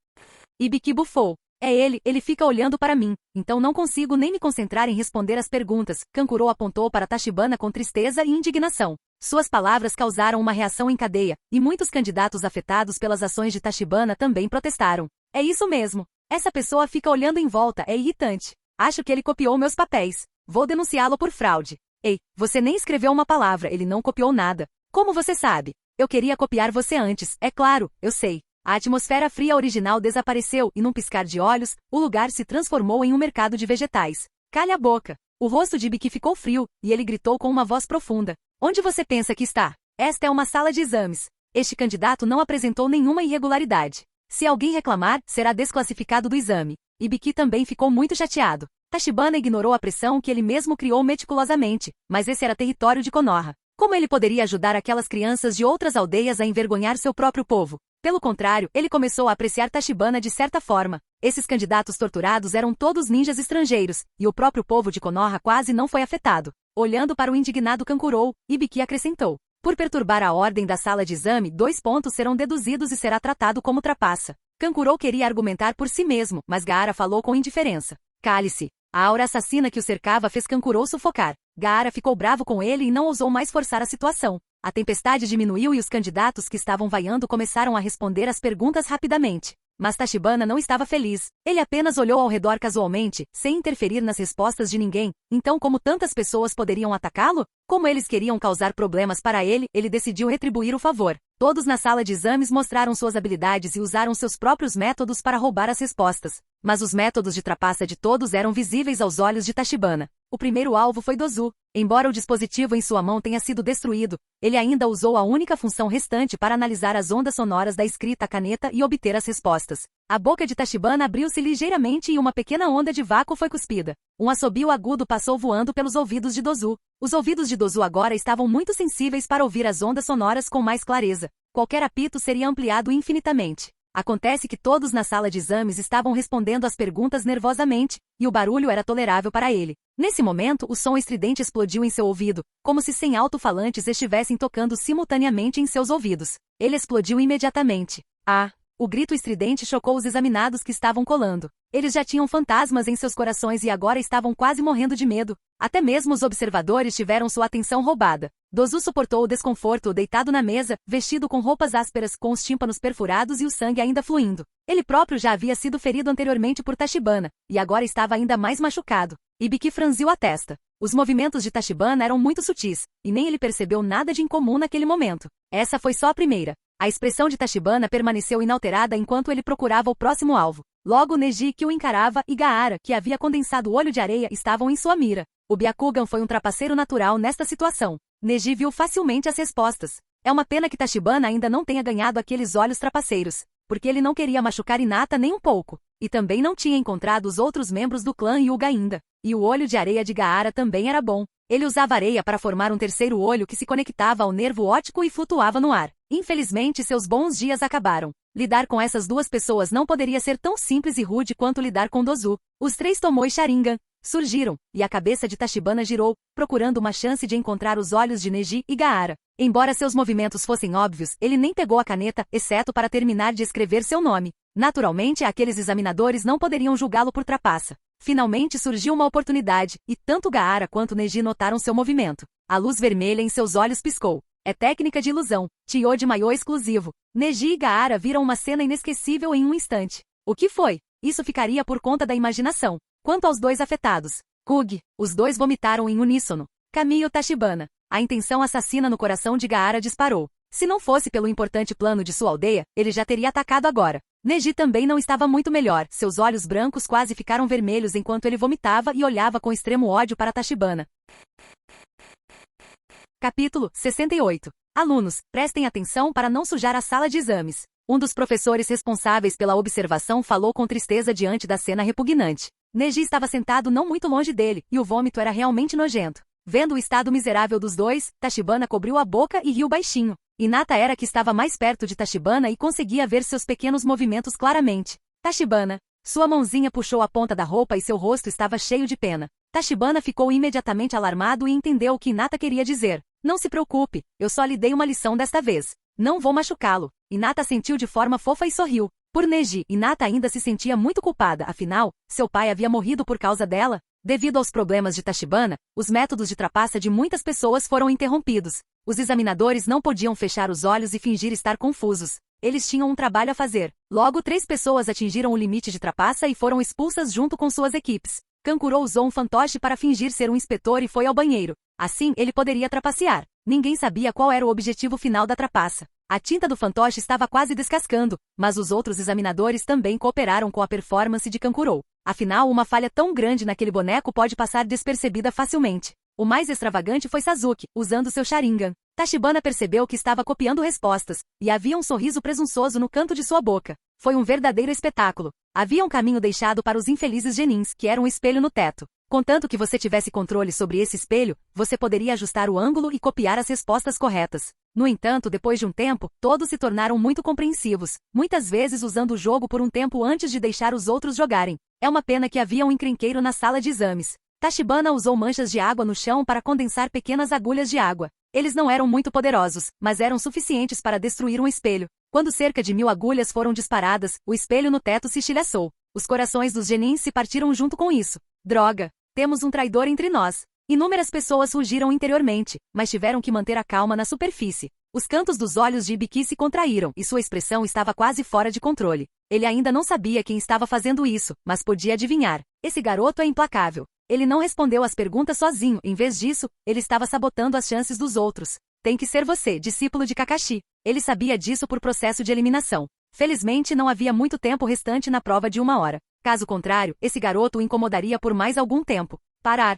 Speaker 2: Ibiki bufou. É ele fica olhando para mim, então não consigo nem me concentrar em responder as perguntas. Kankuro apontou para Tachibana com tristeza e indignação. Suas palavras causaram uma reação em cadeia, e muitos candidatos afetados pelas ações de Tachibana também protestaram. É isso mesmo. Essa pessoa fica olhando em volta, é irritante. Acho que ele copiou meus papéis. Vou denunciá-lo por fraude. Ei, você nem escreveu uma palavra, ele não copiou nada. Como você sabe? Eu queria copiar você antes, é claro, eu sei. A atmosfera fria original desapareceu e num piscar de olhos, o lugar se transformou em um mercado de vegetais. Calha a boca. O rosto de Ibiki ficou frio, e ele gritou com uma voz profunda. Onde você pensa que está? Esta é uma sala de exames. Este candidato não apresentou nenhuma irregularidade. Se alguém reclamar, será desclassificado do exame. Ibiki também ficou muito chateado. Tachibana ignorou a pressão que ele mesmo criou meticulosamente, mas esse era território de Konoha. Como ele poderia ajudar aquelas crianças de outras aldeias a envergonhar seu próprio povo? Pelo contrário, ele começou a apreciar Tachibana de certa forma. Esses candidatos torturados eram todos ninjas estrangeiros, e o próprio povo de Konoha quase não foi afetado. Olhando para o indignado Kankuro, Ibiki acrescentou. Por perturbar a ordem da sala de exame, 2 pontos serão deduzidos e será tratado como trapaça. Kankuro queria argumentar por si mesmo, mas Gaara falou com indiferença. Cale-se. A aura assassina que o cercava fez Kankuro sufocar. Gaara ficou bravo com ele e não ousou mais forçar a situação. A tempestade diminuiu e os candidatos que estavam vaiando começaram a responder as perguntas rapidamente. Mas Tachibana não estava feliz. Ele apenas olhou ao redor casualmente, sem interferir nas respostas de ninguém. Então, como tantas pessoas poderiam atacá-lo? Como eles queriam causar problemas para ele, ele decidiu retribuir o favor. Todos na sala de exames mostraram suas habilidades e usaram seus próprios métodos para roubar as respostas. Mas os métodos de trapaça de todos eram visíveis aos olhos de Tachibana. O primeiro alvo foi Dozu. Embora o dispositivo em sua mão tenha sido destruído, ele ainda usou a única função restante para analisar as ondas sonoras da escrita à caneta e obter as respostas. A boca de Tachibana abriu-se ligeiramente e uma pequena onda de vácuo foi cuspida. Um assobio agudo passou voando pelos ouvidos de Dozu. Os ouvidos de Dozu agora estavam muito sensíveis para ouvir as ondas sonoras com mais clareza. Qualquer apito seria ampliado infinitamente. Acontece que todos na sala de exames estavam respondendo às perguntas nervosamente, e o barulho era tolerável para ele. Nesse momento, o som estridente explodiu em seu ouvido, como se 100 alto-falantes estivessem tocando simultaneamente em seus ouvidos. Ele explodiu imediatamente. Ah! O grito estridente chocou os examinados que estavam colando. Eles já tinham fantasmas em seus corações e agora estavam quase morrendo de medo. Até mesmo os observadores tiveram sua atenção roubada. Dozu suportou o desconforto deitado na mesa, vestido com roupas ásperas, com os tímpanos perfurados e o sangue ainda fluindo. Ele próprio já havia sido ferido anteriormente por Tachibana, e agora estava ainda mais machucado. Ibiki franziu a testa. Os movimentos de Tachibana eram muito sutis, e nem ele percebeu nada de incomum naquele momento. Essa foi só a primeira. A expressão de Tachibana permaneceu inalterada enquanto ele procurava o próximo alvo. Logo Neji, que o encarava, e Gaara, que havia condensado o olho de areia, estavam em sua mira. O Byakugan foi um trapaceiro natural nesta situação. Neji viu facilmente as respostas. É uma pena que Tachibana ainda não tenha ganhado aqueles olhos trapaceiros, porque ele não queria machucar Hinata nem um pouco. E também não tinha encontrado os outros membros do clã Hyuga ainda. E o olho de areia de Gaara também era bom. Ele usava areia para formar um terceiro olho que se conectava ao nervo óptico e flutuava no ar. Infelizmente, seus bons dias acabaram. Lidar com essas duas pessoas não poderia ser tão simples e rude quanto lidar com Dozu. Os três Tomoe Sharingan surgiram, e a cabeça de Tachibana girou, procurando uma chance de encontrar os olhos de Neji e Gaara. Embora seus movimentos fossem óbvios, ele nem pegou a caneta, exceto para terminar de escrever seu nome. Naturalmente, aqueles examinadores não poderiam julgá-lo por trapaça. Finalmente surgiu uma oportunidade, e tanto Gaara quanto Neji notaram seu movimento. A luz vermelha em seus olhos piscou. É técnica de ilusão. Tio de maiô exclusivo. Neji e Gaara viram uma cena inesquecível em um instante. O que foi? Isso ficaria por conta da imaginação. Quanto aos dois afetados, Kug, os dois vomitaram em uníssono. Kamiyo Tachibana. A intenção assassina no coração de Gaara disparou. Se não fosse pelo importante plano de sua aldeia, ele já teria atacado agora. Neji também não estava muito melhor. Seus olhos brancos quase ficaram vermelhos enquanto ele vomitava e olhava com extremo ódio para Tachibana. Capítulo 68. Alunos, prestem atenção para não sujar a sala de exames. Um dos professores responsáveis pela observação falou com tristeza diante da cena repugnante. Neji estava sentado não muito longe dele, e o vômito era realmente nojento. Vendo o estado miserável dos dois, Tachibana cobriu a boca e riu baixinho. Hinata era que estava mais perto de Tachibana e conseguia ver seus pequenos movimentos claramente. Tachibana. Sua mãozinha puxou a ponta da roupa e seu rosto estava cheio de pena. Tachibana ficou imediatamente alarmado e entendeu o que Hinata queria dizer. Não se preocupe, eu só lhe dei uma lição desta vez. Não vou machucá-lo. Hinata sentiu de forma fofa e sorriu. Por Neji, Hinata ainda se sentia muito culpada, afinal, seu pai havia morrido por causa dela. Devido aos problemas de Tachibana, os métodos de trapaça de muitas pessoas foram interrompidos. Os examinadores não podiam fechar os olhos e fingir estar confusos. Eles tinham um trabalho a fazer. Logo, 3 pessoas atingiram o limite de trapaça e foram expulsas junto com suas equipes. Kankuro usou um fantoche para fingir ser um inspetor e foi ao banheiro. Assim, ele poderia trapacear. Ninguém sabia qual era o objetivo final da trapaça. A tinta do fantoche estava quase descascando, mas os outros examinadores também cooperaram com a performance de Kankuro. Afinal, uma falha tão grande naquele boneco pode passar despercebida facilmente. O mais extravagante foi Sasuke, usando seu Sharingan. Tachibana percebeu que estava copiando respostas, e havia um sorriso presunçoso no canto de sua boca. Foi um verdadeiro espetáculo. Havia um caminho deixado para os infelizes genins, que era um espelho no teto. Contanto que você tivesse controle sobre esse espelho, você poderia ajustar o ângulo e copiar as respostas corretas. No entanto, depois de um tempo, todos se tornaram muito compreensivos, muitas vezes usando o jogo por um tempo antes de deixar os outros jogarem. É uma pena que havia um encrenqueiro na sala de exames. Tachibana usou manchas de água no chão para condensar pequenas agulhas de água. Eles não eram muito poderosos, mas eram suficientes para destruir um espelho. Quando cerca de 1000 agulhas foram disparadas, o espelho no teto se estilhaçou. Os corações dos genins se partiram junto com isso. Droga! Temos um traidor entre nós. Inúmeras pessoas rugiram interiormente, mas tiveram que manter a calma na superfície. Os cantos dos olhos de Ibiki se contraíram e sua expressão estava quase fora de controle. Ele ainda não sabia quem estava fazendo isso, mas podia adivinhar. Esse garoto é implacável. Ele não respondeu às perguntas sozinho, em vez disso, ele estava sabotando as chances dos outros. Tem que ser você, discípulo de Kakashi. Ele sabia disso por processo de eliminação. Felizmente não havia muito tempo restante na prova de 1 hora. Caso contrário, esse garoto o incomodaria por mais algum tempo. Parar.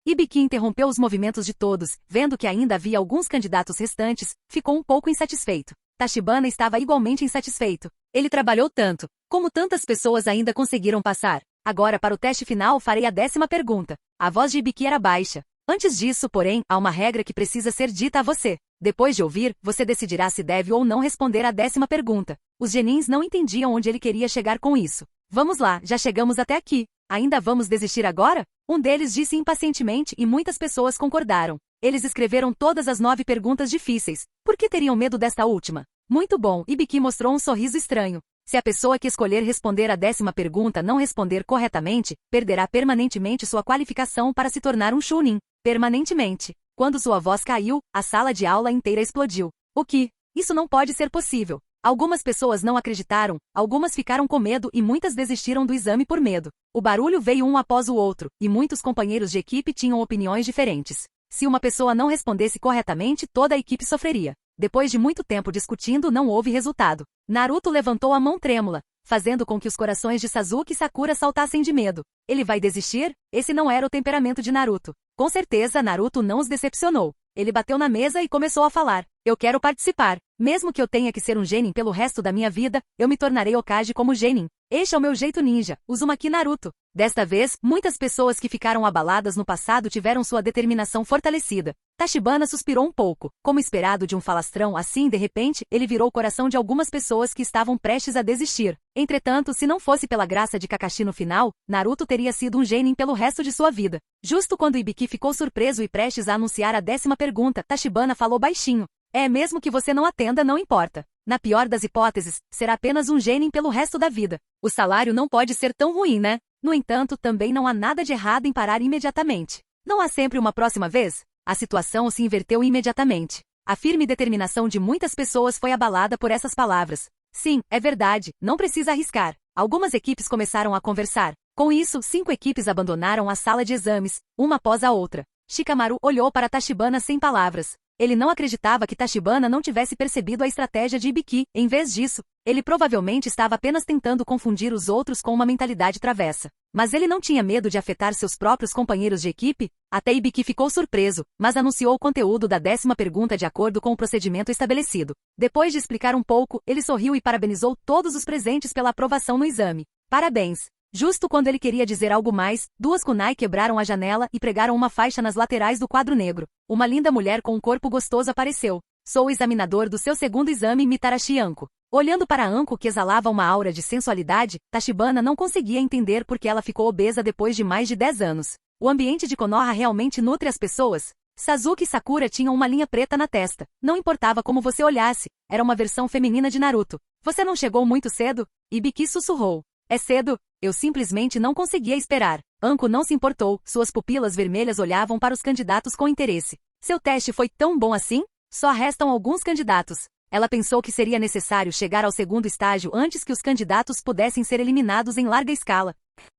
Speaker 2: Ibiki interrompeu os movimentos de todos, vendo que ainda havia alguns candidatos restantes, ficou um pouco insatisfeito. Tachibana estava igualmente insatisfeito. Ele trabalhou tanto. Como tantas pessoas ainda conseguiram passar? Agora para o teste final farei a 10ª pergunta. A voz de Ibiki era baixa. Antes disso, porém, há uma regra que precisa ser dita a você. Depois de ouvir, você decidirá se deve ou não responder a 10ª pergunta. Os genins não entendiam onde ele queria chegar com isso. Vamos lá, já chegamos até aqui. Ainda vamos desistir agora? Um deles disse impacientemente e muitas pessoas concordaram. Eles escreveram todas as 9 perguntas difíceis. Por que teriam medo desta última? Muito bom, Ibiki mostrou um sorriso estranho. Se a pessoa que escolher responder a 10ª pergunta não responder corretamente, perderá permanentemente sua qualificação para se tornar um Chunin. Permanentemente. Quando sua voz caiu, a sala de aula inteira explodiu. O que? Isso não pode ser possível. Algumas pessoas não acreditaram, algumas ficaram com medo e muitas desistiram do exame por medo. O barulho veio um após o outro, e muitos companheiros de equipe tinham opiniões diferentes. Se uma pessoa não respondesse corretamente, toda a equipe sofreria. Depois de muito tempo discutindo, não houve resultado. Naruto levantou a mão trêmula, fazendo com que os corações de Sasuke e Sakura saltassem de medo. Ele vai desistir? Esse não era o temperamento de Naruto. Com certeza, Naruto não os decepcionou. Ele bateu na mesa e começou a falar. Eu quero participar. Mesmo que eu tenha que ser um genin pelo resto da minha vida, eu me tornarei Hokage como genin. Este é o meu jeito ninja, Uzumaki Naruto. Desta vez, muitas pessoas que ficaram abaladas no passado tiveram sua determinação fortalecida. Tachibana suspirou um pouco. Como esperado de um falastrão, assim de repente, ele virou o coração de algumas pessoas que estavam prestes a desistir. Entretanto, se não fosse pela graça de Kakashi no final, Naruto teria sido um genin pelo resto de sua vida. Justo quando Ibiki ficou surpreso e prestes a anunciar a 10ª pergunta, Tachibana falou baixinho. Mesmo que você não atenda, não importa. Na pior das hipóteses, será apenas um genin pelo resto da vida. O salário não pode ser tão ruim, né? No entanto, também não há nada de errado em parar imediatamente. Não há sempre uma próxima vez? A situação se inverteu imediatamente. A firme determinação de muitas pessoas foi abalada por essas palavras. Sim, é verdade, não precisa arriscar. Algumas equipes começaram a conversar. Com isso, 5 equipes abandonaram a sala de exames, uma após a outra. Shikamaru olhou para Tachibana sem palavras. Ele não acreditava que Tachibana não tivesse percebido a estratégia de Ibiki. Em vez disso, ele provavelmente estava apenas tentando confundir os outros com uma mentalidade travessa. Mas ele não tinha medo de afetar seus próprios companheiros de equipe? Até Ibiki ficou surpreso, mas anunciou o conteúdo da 10ª pergunta de acordo com o procedimento estabelecido. Depois de explicar um pouco, ele sorriu e parabenizou todos os presentes pela aprovação no exame. Parabéns! Justo quando ele queria dizer algo mais, 2 kunai quebraram a janela e pregaram uma faixa nas laterais do quadro negro. Uma linda mulher com um corpo gostoso apareceu. Sou o examinador do seu segundo exame, Mitarashi Anko. Olhando para Anko que exalava uma aura de sensualidade, Tachibana não conseguia entender por que ela ficou obesa depois de mais de 10 anos. O ambiente de Konoha realmente nutre as pessoas? Sasuke e Sakura tinham uma linha preta na testa. Não importava como você olhasse, era uma versão feminina de Naruto. Você não chegou muito cedo? Ibiki sussurrou. É cedo? Eu simplesmente não conseguia esperar. Anko não se importou, suas pupilas vermelhas olhavam para os candidatos com interesse. Seu teste foi tão bom assim? Só restam alguns candidatos. Ela pensou que seria necessário chegar ao segundo estágio antes que os candidatos pudessem ser eliminados em larga escala.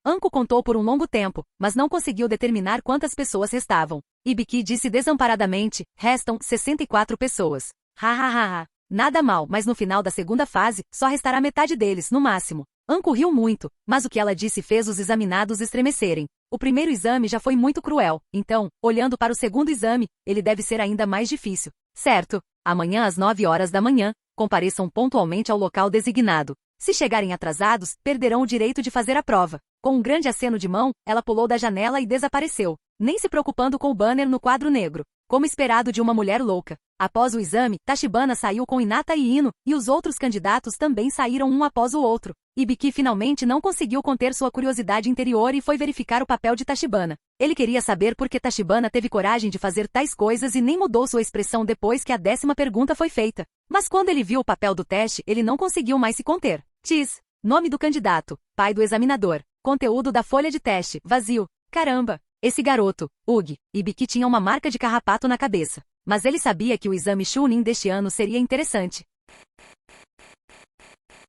Speaker 2: Anko contou por um longo tempo, mas não conseguiu determinar quantas pessoas restavam. Ibiki disse desamparadamente, restam 64 pessoas. Hahaha. Nada mal, mas no final da segunda fase, só restará metade deles, no máximo. Anko riu muito, mas o que ela disse fez os examinados estremecerem. O primeiro exame já foi muito cruel, então, olhando para o segundo exame, ele deve ser ainda mais difícil. Certo, amanhã às 9 horas da manhã, compareçam pontualmente ao local designado. Se chegarem atrasados, perderão o direito de fazer a prova. Com um grande aceno de mão, ela pulou da janela e desapareceu, nem se preocupando com o banner no quadro negro. Como esperado de uma mulher louca. Após o exame, Tachibana saiu com Hinata e Ino, e os outros candidatos também saíram um após o outro. Ibiki finalmente não conseguiu conter sua curiosidade interior e foi verificar o papel de Tachibana. Ele queria saber por que Tachibana teve coragem de fazer tais coisas e nem mudou sua expressão depois que a 10ª pergunta foi feita. Mas quando ele viu o papel do teste, ele não conseguiu mais se conter. Diz. Nome do candidato. Pai do examinador. Conteúdo da folha de teste. Vazio. Caramba. Esse garoto, Ugi, Ibiki tinha uma marca de carrapato na cabeça. Mas ele sabia que o exame Chunin deste ano seria interessante.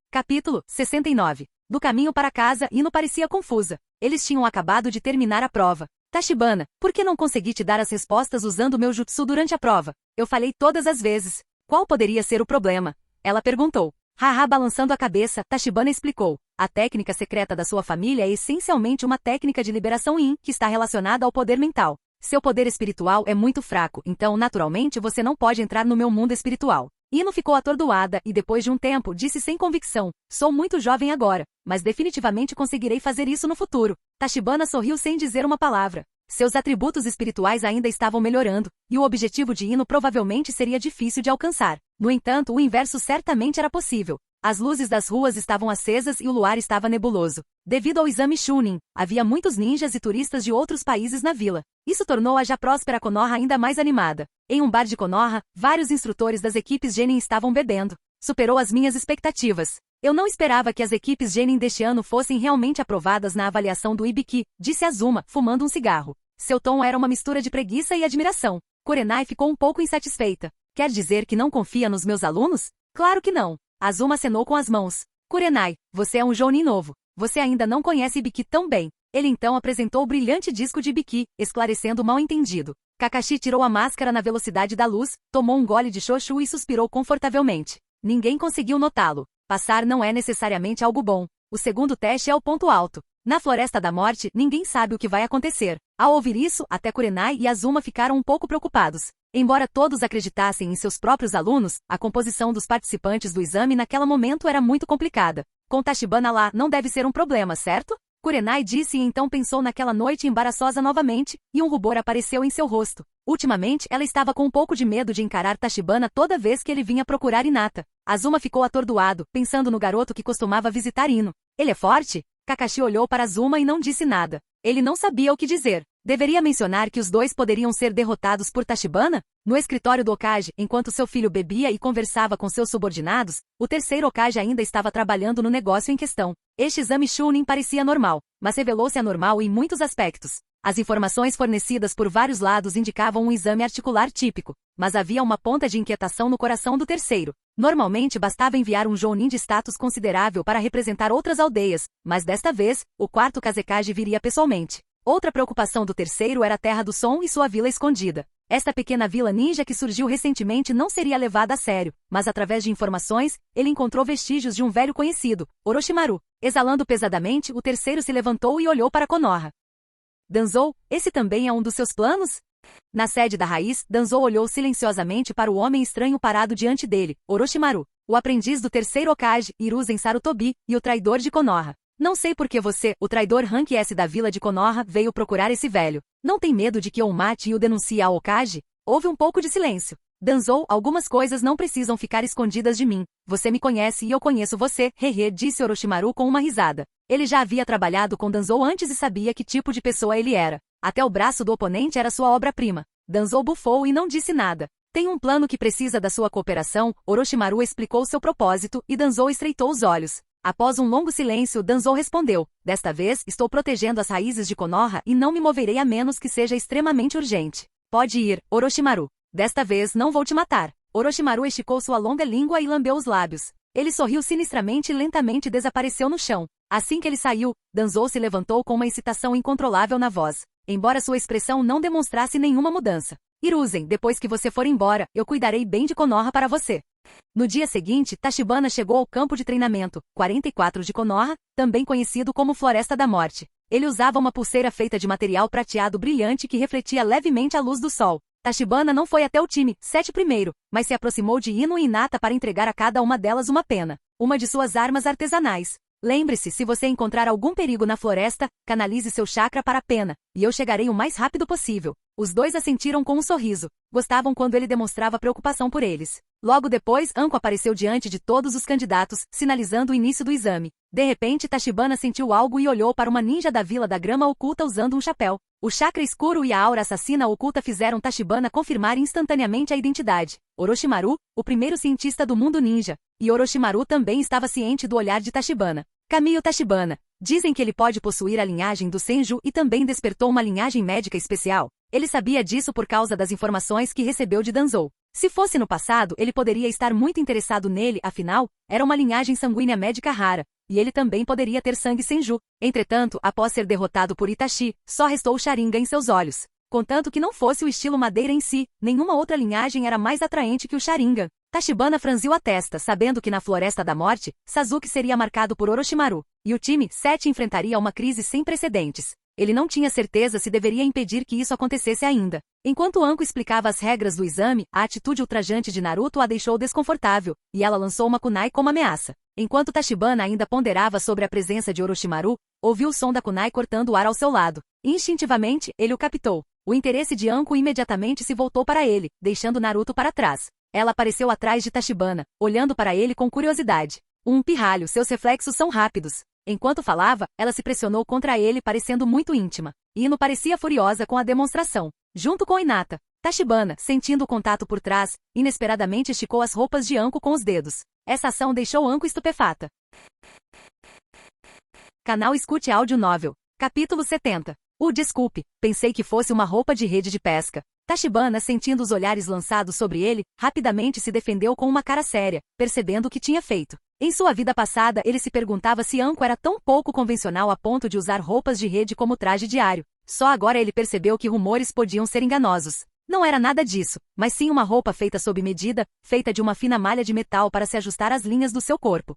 Speaker 2: Capítulo 69. Do caminho para casa, Ino parecia confusa. Eles tinham acabado de terminar a prova. Tachibana, por que não consegui te dar as respostas usando meu jutsu durante a prova? Eu falhei todas as vezes. Qual poderia ser o problema? Ela perguntou. Haha, balançando a cabeça, Tachibana explicou. A técnica secreta da sua família é essencialmente uma técnica de liberação Yin, que está relacionada ao poder mental. Seu poder espiritual é muito fraco, então naturalmente você não pode entrar no meu mundo espiritual. Ino ficou atordoada e depois de um tempo disse sem convicção, sou muito jovem agora, mas definitivamente conseguirei fazer isso no futuro. Tachibana sorriu sem dizer uma palavra. Seus atributos espirituais ainda estavam melhorando, e o objetivo de Ino provavelmente seria difícil de alcançar. No entanto, o inverso certamente era possível. As luzes das ruas estavam acesas e o luar estava nebuloso. Devido ao exame Chunin, havia muitos ninjas e turistas de outros países na vila. Isso tornou a já próspera Konoha ainda mais animada. Em um bar de Konoha, vários instrutores das equipes Genin estavam bebendo. Superou as minhas expectativas. Eu não esperava que as equipes Genin deste ano fossem realmente aprovadas na avaliação do Ibiki, disse Azuma, fumando um cigarro. Seu tom era uma mistura de preguiça e admiração. Kurenai ficou um pouco insatisfeita. Quer dizer que não confia nos meus alunos? Claro que não. Azuma acenou com as mãos. Kurenai, você é um Jounin novo. Você ainda não conhece Ibiki tão bem. Ele então apresentou o brilhante disco de Ibiki, esclarecendo o mal-entendido. Kakashi tirou a máscara na velocidade da luz, tomou um gole de shochu e suspirou confortavelmente. Ninguém conseguiu notá-lo. Passar não é necessariamente algo bom. O segundo teste é o ponto alto. Na Floresta da Morte, ninguém sabe o que vai acontecer. Ao ouvir isso, até Kurenai e Azuma ficaram um pouco preocupados. Embora todos acreditassem em seus próprios alunos, a composição dos participantes do exame naquele momento era muito complicada. Com Tachibana lá, não deve ser um problema, certo? Kurenai disse e então pensou naquela noite embaraçosa novamente, e um rubor apareceu em seu rosto. Ultimamente, ela estava com um pouco de medo de encarar Tachibana toda vez que ele vinha procurar Hinata. Azuma ficou atordoado, pensando no garoto que costumava visitar Ino. Ele é forte? Kakashi olhou para Azuma e não disse nada. Ele não sabia o que dizer. Deveria mencionar que os dois poderiam ser derrotados por Tachibana? No escritório do Hokage, enquanto seu filho bebia e conversava com seus subordinados, o terceiro Hokage ainda estava trabalhando no negócio em questão. Este exame Chunin parecia normal, mas revelou-se anormal em muitos aspectos. As informações fornecidas por vários lados indicavam um exame articular típico, mas havia uma ponta de inquietação no coração do terceiro. Normalmente bastava enviar um Jounin de status considerável para representar outras aldeias, mas desta vez, o quarto Kazekage viria pessoalmente. Outra preocupação do terceiro era a Terra do Som e sua vila escondida. Esta pequena vila ninja que surgiu recentemente não seria levada a sério, mas através de informações, ele encontrou vestígios de um velho conhecido, Orochimaru. Exalando pesadamente, o terceiro se levantou e olhou para Konoha. Danzou, esse também é um dos seus planos? Na sede da raiz, Danzou olhou silenciosamente para o homem estranho parado diante dele, Orochimaru, o aprendiz do terceiro Hokage, Hiruzen Sarutobi, e o traidor de Konoha. Não sei por que você, o traidor Rank S da vila de Konoha, veio procurar esse velho. Não tem medo de que eu o mate e o denuncie ao Hokage? Houve um pouco de silêncio. Danzou, algumas coisas não precisam ficar escondidas de mim. Você me conhece e eu conheço você, hehe, disse Orochimaru com uma risada. Ele já havia trabalhado com Danzou antes e sabia que tipo de pessoa ele era. Até o braço do oponente era sua obra-prima. Danzou bufou e não disse nada. Tem um plano que precisa da sua cooperação, Orochimaru explicou seu propósito e Danzou estreitou os olhos. Após um longo silêncio, Danzou respondeu, desta vez, estou protegendo as raízes de Konoha e não me moverei a menos que seja extremamente urgente. Pode ir, Orochimaru. Desta vez não vou te matar. Orochimaru esticou sua longa língua e lambeu os lábios. Ele sorriu sinistramente e lentamente desapareceu no chão. Assim que ele saiu, Danzou se levantou com uma excitação incontrolável na voz. Embora sua expressão não demonstrasse nenhuma mudança. Hiruzen, depois que você for embora, eu cuidarei bem de Konoha para você. No dia seguinte, Tachibana chegou ao campo de treinamento, 44 de Konoha, também conhecido como Floresta da Morte. Ele usava uma pulseira feita de material prateado brilhante que refletia levemente a luz do sol. Tachibana não foi até o time, 7 primeiro, mas se aproximou de Ino e Hinata para entregar a cada uma delas uma pena, uma de suas armas artesanais. Lembre-se, se você encontrar algum perigo na floresta, canalize seu chakra para a pena, e eu chegarei o mais rápido possível. Os dois assentiram com um sorriso. Gostavam quando ele demonstrava preocupação por eles. Logo depois, Anko apareceu diante de todos os candidatos, sinalizando o início do exame. De repente, Tachibana sentiu algo e olhou para uma ninja da Vila da Grama Oculta usando um chapéu. O chakra escuro e a aura assassina oculta fizeram Tachibana confirmar instantaneamente a identidade. Orochimaru, o primeiro cientista do mundo ninja. E Orochimaru também estava ciente do olhar de Tachibana. Caminho Tachibana. Dizem que ele pode possuir a linhagem do Senju e também despertou uma linhagem médica especial. Ele sabia disso por causa das informações que recebeu de Danzou. Se fosse no passado, ele poderia estar muito interessado nele, afinal, era uma linhagem sanguínea médica rara, e ele também poderia ter sangue Senju. Entretanto, após ser derrotado por Itachi, só restou o Sharingan em seus olhos. Contanto que não fosse o estilo madeira em si, nenhuma outra linhagem era mais atraente que o Sharingan. Tachibana franziu a testa, sabendo que na Floresta da Morte, Sasuke seria marcado por Orochimaru, e o time 7 enfrentaria uma crise sem precedentes. Ele não tinha certeza se deveria impedir que isso acontecesse ainda. Enquanto Anko explicava as regras do exame, a atitude ultrajante de Naruto a deixou desconfortável, e ela lançou uma kunai como ameaça. Enquanto Tachibana ainda ponderava sobre a presença de Orochimaru, ouviu o som da kunai cortando o ar ao seu lado. Instintivamente, ele o captou. O interesse de Anko imediatamente se voltou para ele, deixando Naruto para trás. Ela apareceu atrás de Tachibana, olhando para ele com curiosidade. Pirralho, seus reflexos são rápidos. Enquanto falava, ela se pressionou contra ele parecendo muito íntima. Ino parecia furiosa com a demonstração. Junto com Hinata, Tachibana, sentindo o contato por trás, inesperadamente esticou as roupas de Anko com os dedos. Essa ação deixou Anko estupefata. Canal Escute Áudio Novel. Capítulo 70. Desculpe, pensei que fosse uma roupa de rede de pesca. Tachibana, sentindo os olhares lançados sobre ele, rapidamente se defendeu com uma cara séria, percebendo o que tinha feito. Em sua vida passada, ele se perguntava se Anko era tão pouco convencional a ponto de usar roupas de rede como traje diário. Só agora ele percebeu que rumores podiam ser enganosos. Não era nada disso, mas sim uma roupa feita sob medida, feita de uma fina malha de metal para se ajustar às linhas do seu corpo.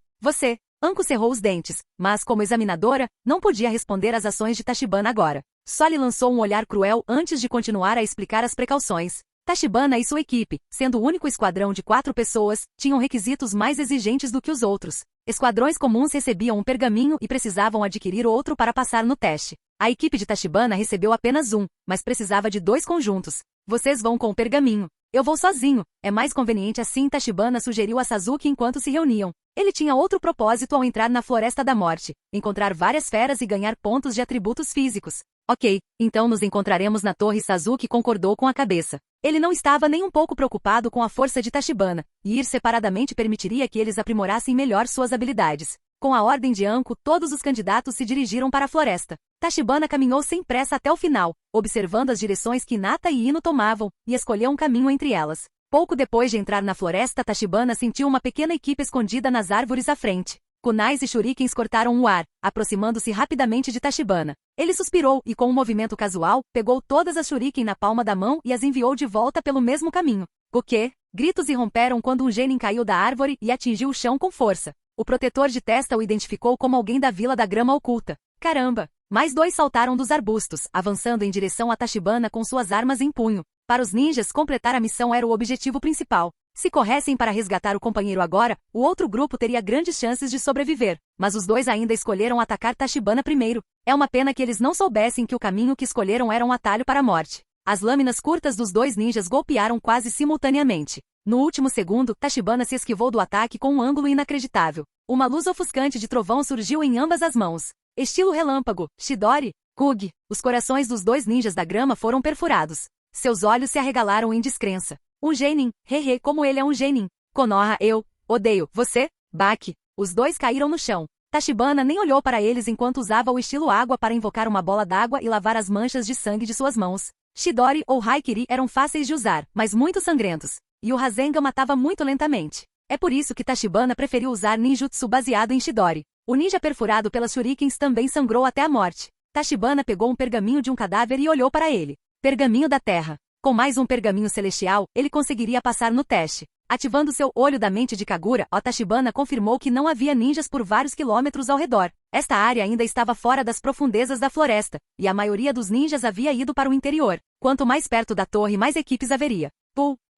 Speaker 2: Anko cerrou os dentes, mas como examinadora, não podia responder às ações de Tachibana agora. Só lhe lançou um olhar cruel antes de continuar a explicar as precauções. Tachibana e sua equipe, sendo o único esquadrão de 4 pessoas, tinham requisitos mais exigentes do que os outros. Esquadrões comuns recebiam um pergaminho e precisavam adquirir outro para passar no teste. A equipe de Tachibana recebeu apenas um, mas precisava de 2 conjuntos. Vocês vão com o pergaminho. Eu vou sozinho. É mais conveniente assim, Tachibana sugeriu a Sasuke enquanto se reuniam. Ele tinha outro propósito ao entrar na Floresta da Morte: encontrar várias feras e ganhar pontos de atributos físicos. Ok, então nos encontraremos na torre. Sasuke concordou com a cabeça. Ele não estava nem um pouco preocupado com a força de Tachibana, e ir separadamente permitiria que eles aprimorassem melhor suas habilidades. Com a ordem de Anko, todos os candidatos se dirigiram para a floresta. Tachibana caminhou sem pressa até o final, observando as direções que Hinata e Ino tomavam, e escolheu um caminho entre elas. Pouco depois de entrar na floresta, Tachibana sentiu uma pequena equipe escondida nas árvores à frente. Kunais e shurikens cortaram o ar, aproximando-se rapidamente de Tachibana. Ele suspirou e, com um movimento casual, pegou todas as shuriken na palma da mão e as enviou de volta pelo mesmo caminho. O quê? Gritos irromperam quando um genin caiu da árvore e atingiu o chão com força. O protetor de testa o identificou como alguém da Vila da Grama Oculta. Caramba! Mais 2 saltaram dos arbustos, avançando em direção a Tachibana com suas armas em punho. Para os ninjas, completar a missão era o objetivo principal. Se corressem para resgatar o companheiro agora, o outro grupo teria grandes chances de sobreviver. Mas os 2 ainda escolheram atacar Tachibana primeiro. É uma pena que eles não soubessem que o caminho que escolheram era um atalho para a morte. As lâminas curtas dos 2 ninjas golpearam quase simultaneamente. No último segundo, Tachibana se esquivou do ataque com um ângulo inacreditável. Uma luz ofuscante de trovão surgiu em ambas as mãos. Estilo relâmpago, Chidori, Kuge. Os corações dos 2 ninjas da grama foram perfurados. Seus olhos se arregalaram em descrença. Um genin, hehe, como ele é um genin. Konoha, eu odeio você, Baki. Os 2 caíram no chão. Tachibana nem olhou para eles enquanto usava o estilo água para invocar uma bola d'água e lavar as manchas de sangue de suas mãos. Chidori ou Haikiri eram fáceis de usar, mas muito sangrentos. E o Rasengan matava muito lentamente. É por isso que Tachibana preferiu usar ninjutsu baseado em Chidori. O ninja perfurado pelas shurikens também sangrou até a morte. Tachibana pegou um pergaminho de um cadáver e olhou para ele. Pergaminho da terra. Com mais um pergaminho celestial, ele conseguiria passar no teste. Ativando seu olho da mente de Kagura, Tachibana confirmou que não havia ninjas por vários quilômetros ao redor. Esta área ainda estava fora das profundezas da floresta, e a maioria dos ninjas havia ido para o interior. Quanto mais perto da torre, mais equipes haveria.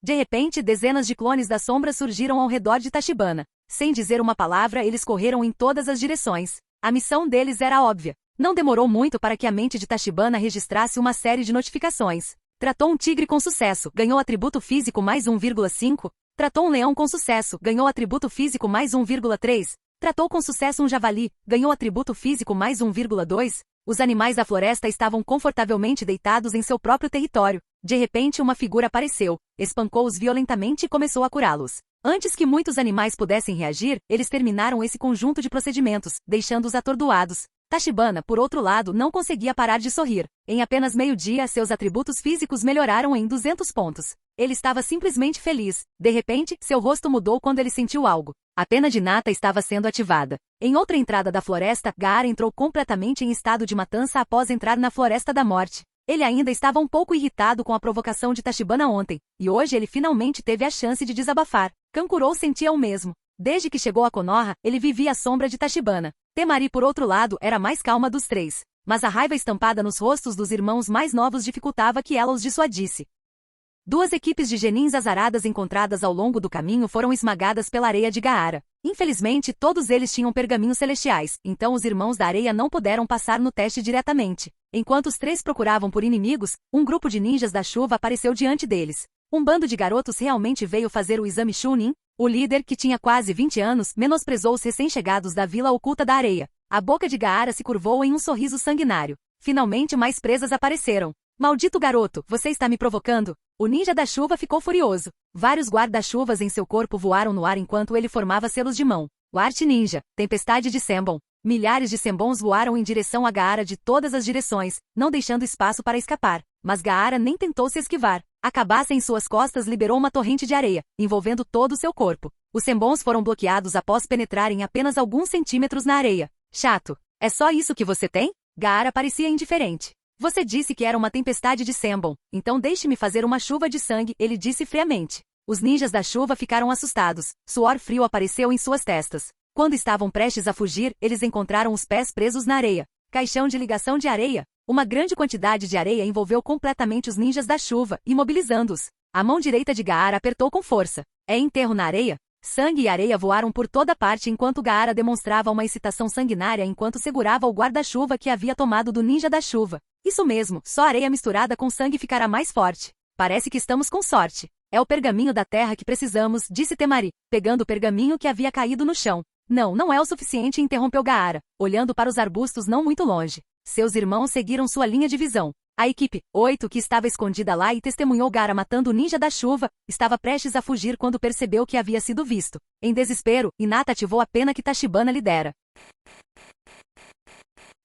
Speaker 2: De repente, dezenas de clones das sombras surgiram ao redor de Tachibana. Sem dizer uma palavra, eles correram em todas as direções. A missão deles era óbvia. Não demorou muito para que a mente de Tachibana registrasse uma série de notificações. Tratou um tigre com sucesso, ganhou atributo físico mais 1,5. Tratou um leão com sucesso, ganhou atributo físico mais 1,3. Tratou com sucesso um javali, ganhou atributo físico mais 1,2. Os animais da floresta estavam confortavelmente deitados em seu próprio território. De repente, uma figura apareceu, espancou-os violentamente e começou a curá-los. Antes que muitos animais pudessem reagir, eles terminaram esse conjunto de procedimentos, deixando-os atordoados. Tachibana, por outro lado, não conseguia parar de sorrir. Em apenas meio-dia, seus atributos físicos melhoraram em 200 pontos. Ele estava simplesmente feliz. De repente, seu rosto mudou quando ele sentiu algo. A pena de Hinata estava sendo ativada. Em outra entrada da floresta, Gaara entrou completamente em estado de matança após entrar na Floresta da Morte. Ele ainda estava um pouco irritado com a provocação de Tachibana ontem, e hoje ele finalmente teve a chance de desabafar. Kankurou sentia o mesmo. Desde que chegou a Konoha, ele vivia à sombra de Tachibana. Temari, por outro lado, era a mais calma dos três. Mas a raiva estampada nos rostos dos irmãos mais novos dificultava que ela os dissuadisse. Duas equipes de genins azaradas encontradas ao longo do caminho foram esmagadas pela areia de Gaara. Infelizmente, todos eles tinham pergaminhos celestiais, então os irmãos da areia não puderam passar no teste diretamente. Enquanto os três procuravam por inimigos, um grupo de ninjas da chuva apareceu diante deles. Um bando de garotos realmente veio fazer o exame Chunin. O líder, que tinha quase 20 anos, menosprezou os recém-chegados da vila oculta da areia. A boca de Gaara se curvou em um sorriso sanguinário. Finalmente mais presas apareceram. Maldito garoto, você está me provocando? O ninja da chuva ficou furioso. Vários guarda-chuvas em seu corpo voaram no ar enquanto ele formava selos de mão. O arte ninja, tempestade de Senbon. Milhares de Senbons voaram em direção a Gaara de todas as direções, não deixando espaço para escapar. Mas Gaara nem tentou se esquivar. A cabaça em suas costas liberou uma torrente de areia, envolvendo todo o seu corpo. Os Senbons foram bloqueados após penetrarem apenas alguns centímetros na areia. Chato. É só isso que você tem? Gaara parecia indiferente. Você disse que era uma tempestade de Senbon, então deixe-me fazer uma chuva de sangue, ele disse friamente. Os ninjas da chuva ficaram assustados. Suor frio apareceu em suas testas. Quando estavam prestes a fugir, eles encontraram os pés presos na areia. Caixão de ligação de areia. Uma grande quantidade de areia envolveu completamente os ninjas da chuva, imobilizando-os. A mão direita de Gaara apertou com força. É enterro na areia? Sangue e areia voaram por toda parte enquanto Gaara demonstrava uma excitação sanguinária enquanto segurava o guarda-chuva que havia tomado do ninja da chuva. Isso mesmo, só areia misturada com sangue ficará mais forte. Parece que estamos com sorte. É o pergaminho da terra que precisamos, disse Temari, pegando o pergaminho que havia caído no chão. Não é o suficiente, interrompeu Gaara, olhando para os arbustos não muito longe. Seus irmãos seguiram sua linha de visão. A equipe 8, que estava escondida lá e testemunhou Gaara matando o ninja da chuva, estava prestes a fugir quando percebeu que havia sido visto. Em desespero, Hinata ativou a pena que Tachibana lhe dera.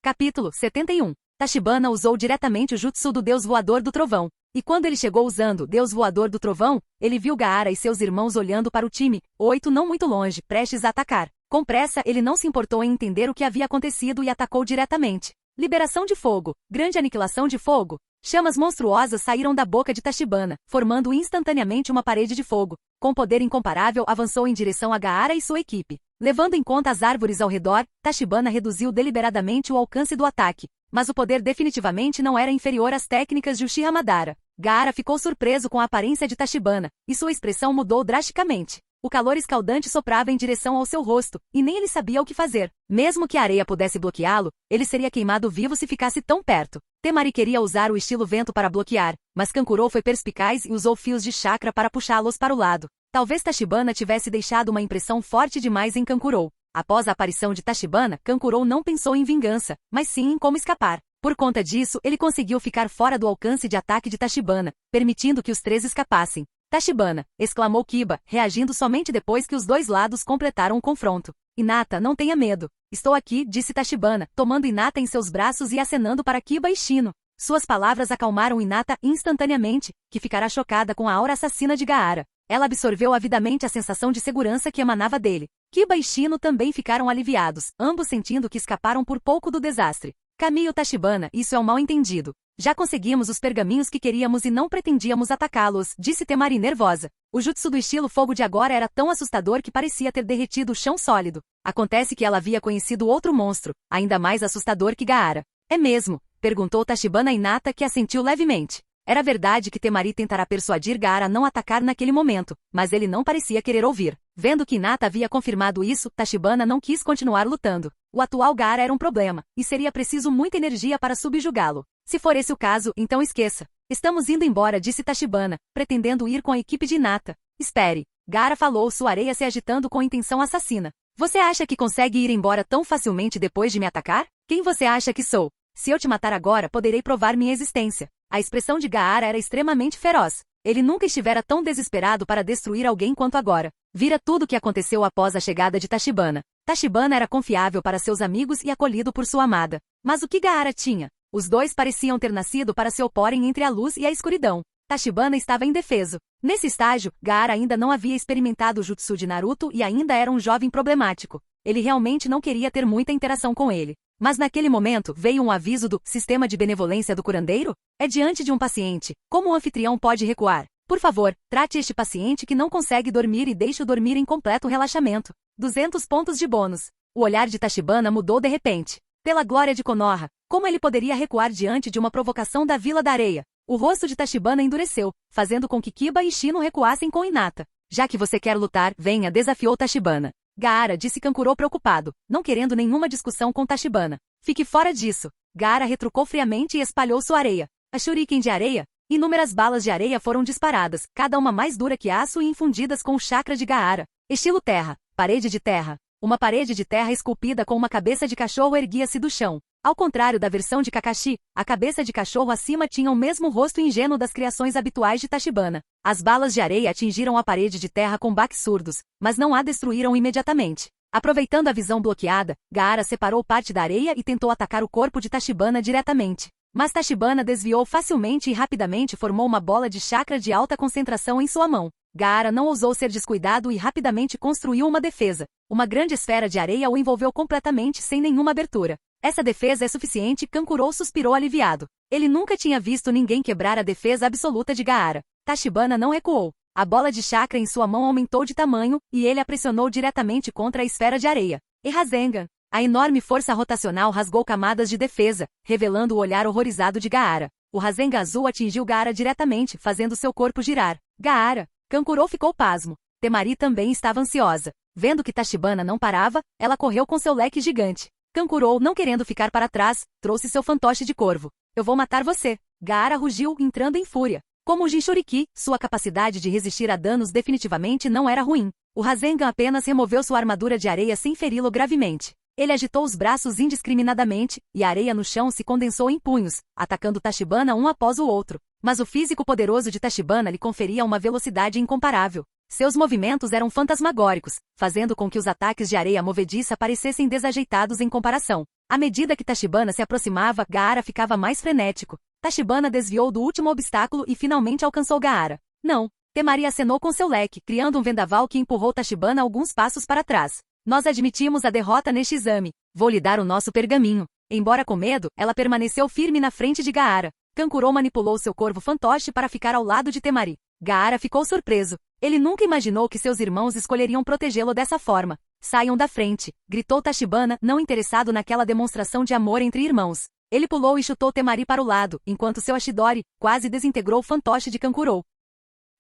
Speaker 2: Capítulo 71. Tachibana usou diretamente o jutsu do Deus Voador do Trovão. E quando ele chegou usando Deus Voador do Trovão, ele viu Gaara e seus irmãos olhando para o time 8 não muito longe, prestes a atacar. Com pressa, ele não se importou em entender o que havia acontecido e atacou diretamente. Liberação de fogo. Grande aniquilação de fogo. Chamas monstruosas saíram da boca de Tachibana, formando instantaneamente uma parede de fogo. Com poder incomparável, avançou em direção a Gaara e sua equipe. Levando em conta as árvores ao redor, Tachibana reduziu deliberadamente o alcance do ataque. Mas o poder definitivamente não era inferior às técnicas de Uchiha Madara. Gaara ficou surpreso com a aparência de Tachibana, e sua expressão mudou drasticamente. O calor escaldante soprava em direção ao seu rosto, e nem ele sabia o que fazer. Mesmo que a areia pudesse bloqueá-lo, ele seria queimado vivo se ficasse tão perto. Temari queria usar o estilo vento para bloquear, mas Kankurou foi perspicaz e usou fios de chakra para puxá-los para o lado. Talvez Tachibana tivesse deixado uma impressão forte demais em Kankurou. Após a aparição de Tachibana, Kankurou não pensou em vingança, mas sim em como escapar. Por conta disso, ele conseguiu ficar fora do alcance de ataque de Tachibana, permitindo que os três escapassem. Tachibana, exclamou Kiba, reagindo somente depois que os dois lados completaram o confronto. Hinata, não tenha medo. Estou aqui, disse Tachibana, tomando Hinata em seus braços e acenando para Kiba e Shino. Suas palavras acalmaram Hinata instantaneamente, que ficará chocada com a aura assassina de Gaara. Ela absorveu avidamente a sensação de segurança que emanava dele. Kiba e Shino também ficaram aliviados, ambos sentindo que escaparam por pouco do desastre. Kamiyo Tachibana, isso é um mal-entendido. Já conseguimos os pergaminhos que queríamos e não pretendíamos atacá-los, disse Temari nervosa. O jutsu do estilo fogo de agora era tão assustador que parecia ter derretido o chão sólido. Acontece que ela havia conhecido outro monstro, ainda mais assustador que Gaara. É mesmo? Perguntou Tachibana a Hinata, que assentiu levemente. Era verdade que Temari tentará persuadir Gaara a não atacar naquele momento, mas ele não parecia querer ouvir. Vendo que Hinata havia confirmado isso, Tachibana não quis continuar lutando. O atual Gaara era um problema, e seria preciso muita energia para subjugá-lo. Se for esse o caso, então esqueça. Estamos indo embora, disse Tachibana, pretendendo ir com a equipe de Hinata. Espere. Gaara falou, sua areia se agitando com intenção assassina. Você acha que consegue ir embora tão facilmente depois de me atacar? Quem você acha que sou? Se eu te matar agora, poderei provar minha existência. A expressão de Gaara era extremamente feroz. Ele nunca estivera tão desesperado para destruir alguém quanto agora. Vira tudo o que aconteceu após a chegada de Tachibana. Tachibana era confiável para seus amigos e acolhido por sua amada. Mas o que Gaara tinha? Os dois pareciam ter nascido para se oporem entre a luz e a escuridão. Tachibana estava indefeso. Nesse estágio, Gaara ainda não havia experimentado o jutsu de Naruto e ainda era um jovem problemático. Ele realmente não queria ter muita interação com ele. Mas naquele momento, veio um aviso do sistema de benevolência do curandeiro? É diante de um paciente. Como o anfitrião pode recuar? Por favor, trate este paciente que não consegue dormir e deixe-o dormir em completo relaxamento. 200 pontos de bônus. O olhar de Tachibana mudou de repente. Pela glória de Konoha, como ele poderia recuar diante de uma provocação da Vila da Areia? O rosto de Tachibana endureceu, fazendo com que Kiba e Shino recuassem com Hinata. Já que você quer lutar, venha, desafiou Tachibana. Gaara disse Kankuro preocupado, não querendo nenhuma discussão com Tachibana. Fique fora disso. Gaara retrucou friamente e espalhou sua areia. A shuriken de areia? Inúmeras balas de areia foram disparadas, cada uma mais dura que aço e infundidas com o chakra de Gaara. Estilo terra. Parede de terra. Uma parede de terra esculpida com uma cabeça de cachorro erguia-se do chão. Ao contrário da versão de Kakashi, a cabeça de cachorro acima tinha o mesmo rosto ingênuo das criações habituais de Tachibana. As balas de areia atingiram a parede de terra com baques surdos, mas não a destruíram imediatamente. Aproveitando a visão bloqueada, Gaara separou parte da areia e tentou atacar o corpo de Tachibana diretamente. Mas Tachibana desviou facilmente e rapidamente formou uma bola de chakra de alta concentração em sua mão. Gaara não ousou ser descuidado e rapidamente construiu uma defesa. Uma grande esfera de areia o envolveu completamente sem nenhuma abertura. Essa defesa é suficiente, Kankuro suspirou aliviado. Ele nunca tinha visto ninguém quebrar a defesa absoluta de Gaara. Tachibana não recuou. A bola de chakra em sua mão aumentou de tamanho, e ele a pressionou diretamente contra a esfera de areia. E Rasengan. A enorme força rotacional rasgou camadas de defesa, revelando o olhar horrorizado de Gaara. O Rasengan azul atingiu Gaara diretamente, fazendo seu corpo girar. Gaara! Kankuro ficou pasmo. Temari também estava ansiosa. Vendo que Tachibana não parava, ela correu com seu leque gigante. Kankuro, não querendo ficar para trás, trouxe seu fantoche de corvo. Eu vou matar você. Gaara rugiu, entrando em fúria. Como o Jinchuriki, sua capacidade de resistir a danos definitivamente não era ruim. O Rasengan apenas removeu sua armadura de areia sem feri-lo gravemente. Ele agitou os braços indiscriminadamente, e a areia no chão se condensou em punhos, atacando Tachibana um após o outro. Mas o físico poderoso de Tachibana lhe conferia uma velocidade incomparável. Seus movimentos eram fantasmagóricos, fazendo com que os ataques de areia movediça parecessem desajeitados em comparação. À medida que Tachibana se aproximava, Gaara ficava mais frenético. Tachibana desviou do último obstáculo e finalmente alcançou Gaara. Não. Temari acenou com seu leque, criando um vendaval que empurrou Tachibana alguns passos para trás. Nós admitimos a derrota neste exame. Vou lhe dar o nosso pergaminho. Embora com medo, ela permaneceu firme na frente de Gaara. Kankuro manipulou seu corvo fantoche para ficar ao lado de Temari. Gaara ficou surpreso. Ele nunca imaginou que seus irmãos escolheriam protegê-lo dessa forma. Saiam da frente, gritou Tachibana, não interessado naquela demonstração de amor entre irmãos. Ele pulou e chutou Temari para o lado, enquanto seu Ashidori quase desintegrou o fantoche de Kankuro.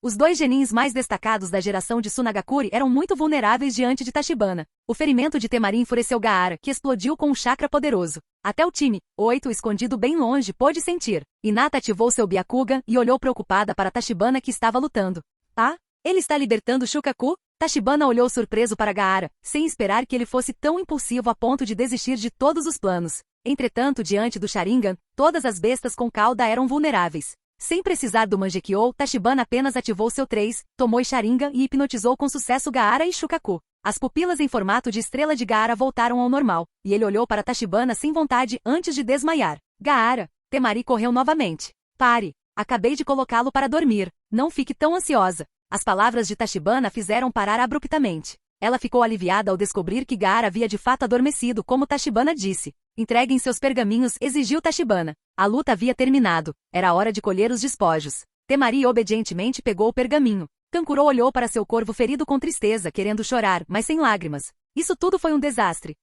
Speaker 2: Os dois genins mais destacados da geração de Sunagakure eram muito vulneráveis diante de Tachibana. O ferimento de Temari enfureceu Gaara, que explodiu com um chakra poderoso. Até o time 8, escondido bem longe, pôde sentir. Hinata ativou seu Byakugan e olhou preocupada para Tachibana que estava lutando. Ah? Ele está libertando Shukaku? Tachibana olhou surpreso para Gaara, sem esperar que ele fosse tão impulsivo a ponto de desistir de todos os planos. Entretanto, diante do Sharingan, todas as bestas com cauda eram vulneráveis. Sem precisar do Mangekyo, Tachibana apenas ativou seu 3, tomou Sharingan e hipnotizou com sucesso Gaara e Shukaku. As pupilas em formato de estrela de Gaara voltaram ao normal, e ele olhou para Tachibana sem vontade antes de desmaiar. Gaara! Temari correu novamente. Pare! Acabei de colocá-lo para dormir. Não fique tão ansiosa. As palavras de Tachibana fizeram parar abruptamente. Ela ficou aliviada ao descobrir que Gaara havia de fato adormecido, como Tachibana disse. Entreguem seus pergaminhos, exigiu Tachibana. A luta havia terminado. Era hora de colher os despojos. Temari obedientemente pegou o pergaminho. Kankuro olhou para seu corvo ferido com tristeza, querendo chorar, mas sem lágrimas. Isso tudo foi um desastre.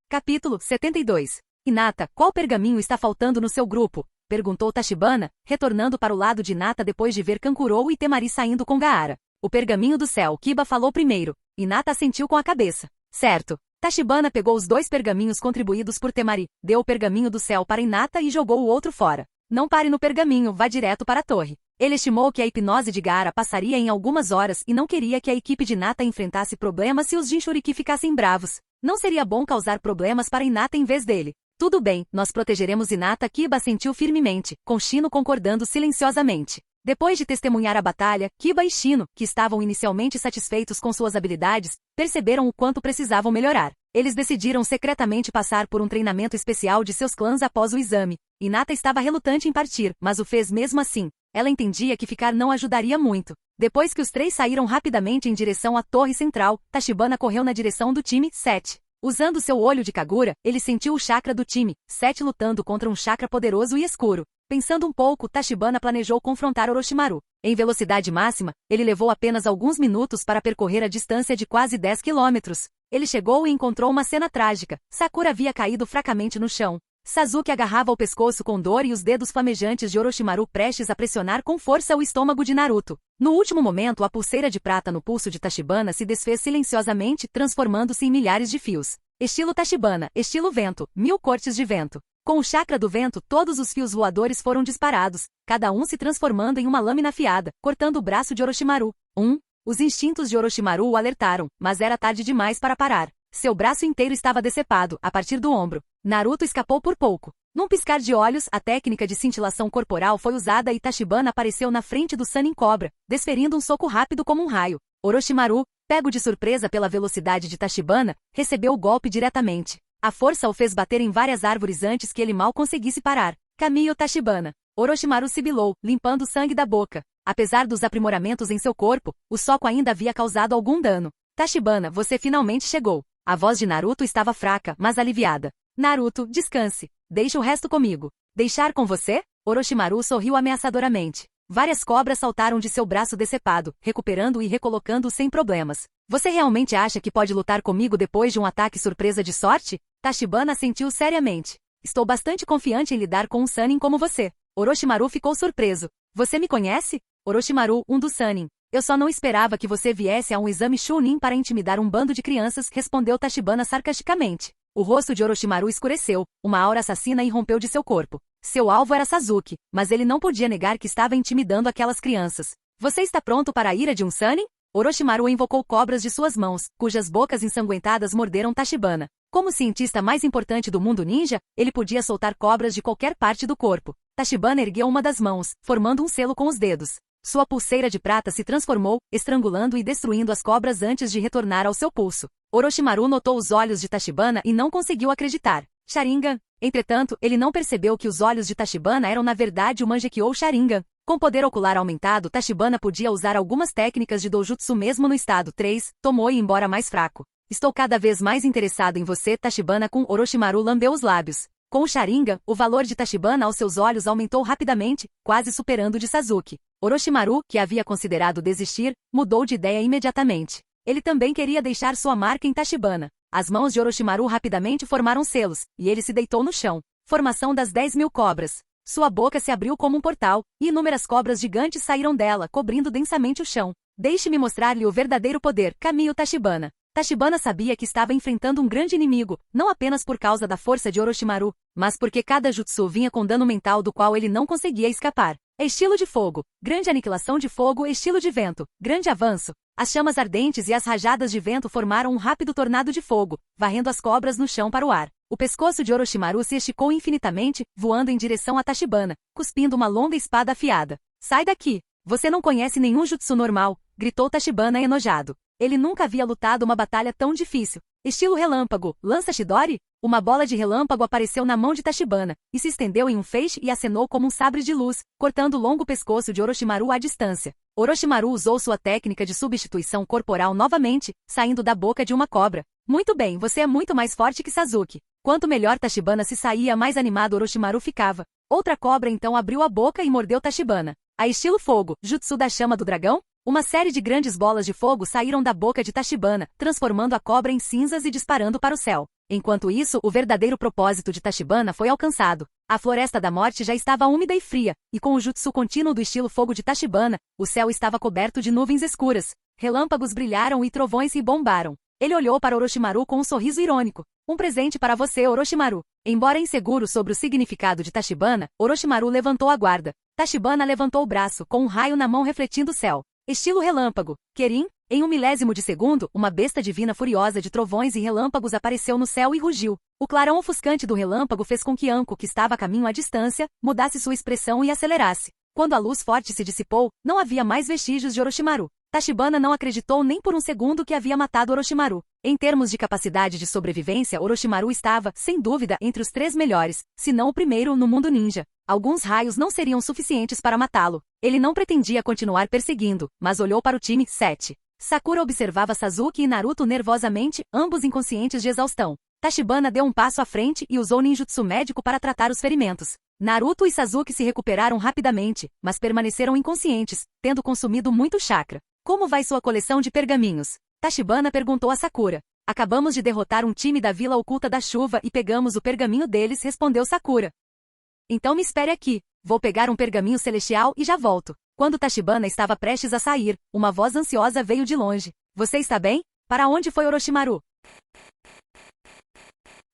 Speaker 2: Capítulo 72. Hinata, qual pergaminho está faltando no seu grupo? Perguntou Tachibana, retornando para o lado de Hinata depois de ver Kankuro e Temari saindo com Gaara. O pergaminho do céu, Kiba falou primeiro. Hinata assentiu com a cabeça. Certo. Tachibana pegou os 2 pergaminhos contribuídos por Temari, deu o pergaminho do céu para Hinata e jogou o outro fora. Não pare no pergaminho, vá direto para a torre. Ele estimou que a hipnose de Gaara passaria em algumas horas e não queria que a equipe de Hinata enfrentasse problemas se os Jinchuriki ficassem bravos. Não seria bom causar problemas para Hinata em vez dele. Tudo bem, nós protegeremos Hinata. Kiba assentiu firmemente, com Shino concordando silenciosamente. Depois de testemunhar a batalha, Kiba e Shino, que estavam inicialmente satisfeitos com suas habilidades, perceberam o quanto precisavam melhorar. Eles decidiram secretamente passar por um treinamento especial de seus clãs após o exame. Hinata estava relutante em partir, mas o fez mesmo assim. Ela entendia que ficar não ajudaria muito. Depois que os três saíram rapidamente em direção à torre central, Tachibana correu na direção do time 7. Usando seu olho de Kagura, ele sentiu o chakra do time 7 lutando contra um chakra poderoso e escuro. Pensando um pouco, Tachibana planejou confrontar Orochimaru. Em velocidade máxima, ele levou apenas alguns minutos para percorrer a distância de quase 10 quilômetros. Ele chegou e encontrou uma cena trágica. Sakura havia caído fracamente no chão. Sasuke agarrava o pescoço com dor e os dedos flamejantes de Orochimaru prestes a pressionar com força o estômago de Naruto. No último momento, a pulseira de prata no pulso de Tachibana se desfez silenciosamente, transformando-se em milhares de fios. Estilo Tachibana, estilo vento, 1000 cortes de vento. Com o chakra do vento, todos os fios voadores foram disparados, cada um se transformando em uma lâmina afiada, cortando o braço de Orochimaru. Os instintos de Orochimaru o alertaram, mas era tarde demais para parar. Seu braço inteiro estava decepado, a partir do ombro. Naruto escapou por pouco. Num piscar de olhos, a técnica de cintilação corporal foi usada e Tachibana apareceu na frente do Sannin Cobra, desferindo um soco rápido como um raio. Orochimaru, pego de surpresa pela velocidade de Tachibana, recebeu o golpe diretamente. A força o fez bater em várias árvores antes que ele mal conseguisse parar. Caminho Tachibana. Orochimaru sibilou, limpando o sangue da boca. Apesar dos aprimoramentos em seu corpo, o soco ainda havia causado algum dano. Tachibana, você finalmente chegou. A voz de Naruto estava fraca, mas aliviada. Naruto, descanse. Deixe o resto comigo. Deixar com você? Orochimaru sorriu ameaçadoramente. Várias cobras saltaram de seu braço decepado, recuperando-o e recolocando-o sem problemas. Você realmente acha que pode lutar comigo depois de um ataque surpresa de sorte? Tachibana assentiu seriamente. Estou bastante confiante em lidar com um Sannin como você. Orochimaru ficou surpreso. Você me conhece? Orochimaru, um dos Sannin. Eu só não esperava que você viesse a um exame Chunin para intimidar um bando de crianças, respondeu Tachibana sarcasticamente. O rosto de Orochimaru escureceu, uma aura assassina irrompeu de seu corpo. Seu alvo era Sasuke, mas ele não podia negar que estava intimidando aquelas crianças. Você está pronto para a ira de um Sannin? Orochimaru invocou cobras de suas mãos, cujas bocas ensanguentadas morderam Tachibana. Como cientista mais importante do mundo ninja, ele podia soltar cobras de qualquer parte do corpo. Tachibana ergueu uma das mãos, formando um selo com os dedos. Sua pulseira de prata se transformou, estrangulando e destruindo as cobras antes de retornar ao seu pulso. Orochimaru notou os olhos de Tachibana e não conseguiu acreditar. Sharingan. Entretanto, ele não percebeu que os olhos de Tachibana eram na verdade o Mangekyou Sharingan. Com poder ocular aumentado, Tachibana podia usar algumas técnicas de Dojutsu mesmo no estado 3, Tomoe embora mais fraco. Estou cada vez mais interessado em você, Tachibana. Com Orochimaru lambeu os lábios. Com o Sharingan, o valor de Tachibana aos seus olhos aumentou rapidamente, quase superando o de Sasuke. Orochimaru, que havia considerado desistir, mudou de ideia imediatamente. Ele também queria deixar sua marca em Tachibana. As mãos de Orochimaru rapidamente formaram selos, e ele se deitou no chão. Formação das 10.000 cobras. Sua boca se abriu como um portal, e inúmeras cobras gigantes saíram dela, cobrindo densamente o chão. Deixe-me mostrar-lhe o verdadeiro poder, Caminho Tachibana. Tachibana sabia que estava enfrentando um grande inimigo, não apenas por causa da força de Orochimaru, mas porque cada jutsu vinha com dano mental do qual ele não conseguia escapar. Estilo de fogo, grande aniquilação de fogo. Estilo de vento, grande avanço. As chamas ardentes e as rajadas de vento formaram um rápido tornado de fogo, varrendo as cobras no chão para o ar. O pescoço de Orochimaru se esticou infinitamente, voando em direção a Tachibana, cuspindo uma longa espada afiada. Sai daqui! Você não conhece nenhum jutsu normal, gritou Tachibana enojado. Ele nunca havia lutado uma batalha tão difícil. Estilo relâmpago, lança Chidori? Uma bola de relâmpago apareceu na mão de Tachibana, e se estendeu em um feixe e acenou como um sabre de luz, cortando o longo pescoço de Orochimaru à distância. Orochimaru usou sua técnica de substituição corporal novamente, saindo da boca de uma cobra. Muito bem, você é muito mais forte que Sasuke. Quanto melhor Tachibana se saía, mais animado Orochimaru ficava. Outra cobra então abriu a boca e mordeu Tachibana. A estilo fogo, jutsu da chama do dragão? Uma série de grandes bolas de fogo saíram da boca de Tachibana, transformando a cobra em cinzas e disparando para o céu. Enquanto isso, o verdadeiro propósito de Tachibana foi alcançado. A Floresta da Morte já estava úmida e fria, e com o jutsu contínuo do estilo fogo de Tachibana, o céu estava coberto de nuvens escuras. Relâmpagos brilharam e trovões se bombaram. Ele olhou para Orochimaru com um sorriso irônico. Um presente para você, Orochimaru. Embora inseguro sobre o significado de Tachibana, Orochimaru levantou a guarda. Tachibana levantou o braço, com um raio na mão refletindo o céu. Estilo relâmpago. Kirin, Em 1 milésimo de segundo, uma besta divina furiosa de trovões e relâmpagos apareceu no céu e rugiu. O clarão ofuscante do relâmpago fez com que Anko, que estava a caminho à distância, mudasse sua expressão e acelerasse. Quando a luz forte se dissipou, não havia mais vestígios de Orochimaru. Tachibana não acreditou nem por um segundo que havia matado Orochimaru. Em termos de capacidade de sobrevivência, Orochimaru estava, sem dúvida, entre os 3 melhores, se não o primeiro, no mundo ninja. Alguns raios não seriam suficientes para matá-lo. Ele não pretendia continuar perseguindo, mas olhou para o time 7. Sakura observava Sasuke e Naruto nervosamente, ambos inconscientes de exaustão. Tachibana deu um passo à frente e usou ninjutsu médico para tratar os ferimentos. Naruto e Sasuke se recuperaram rapidamente, mas permaneceram inconscientes, tendo consumido muito chakra. Como vai sua coleção de pergaminhos? Tachibana perguntou a Sakura. Acabamos de derrotar um time da Vila Oculta da Chuva e pegamos o pergaminho deles, respondeu Sakura. Então me espere aqui. Vou pegar um pergaminho celestial e já volto. Quando Tachibana estava prestes a sair, uma voz ansiosa veio de longe. Você está bem? Para onde foi Orochimaru?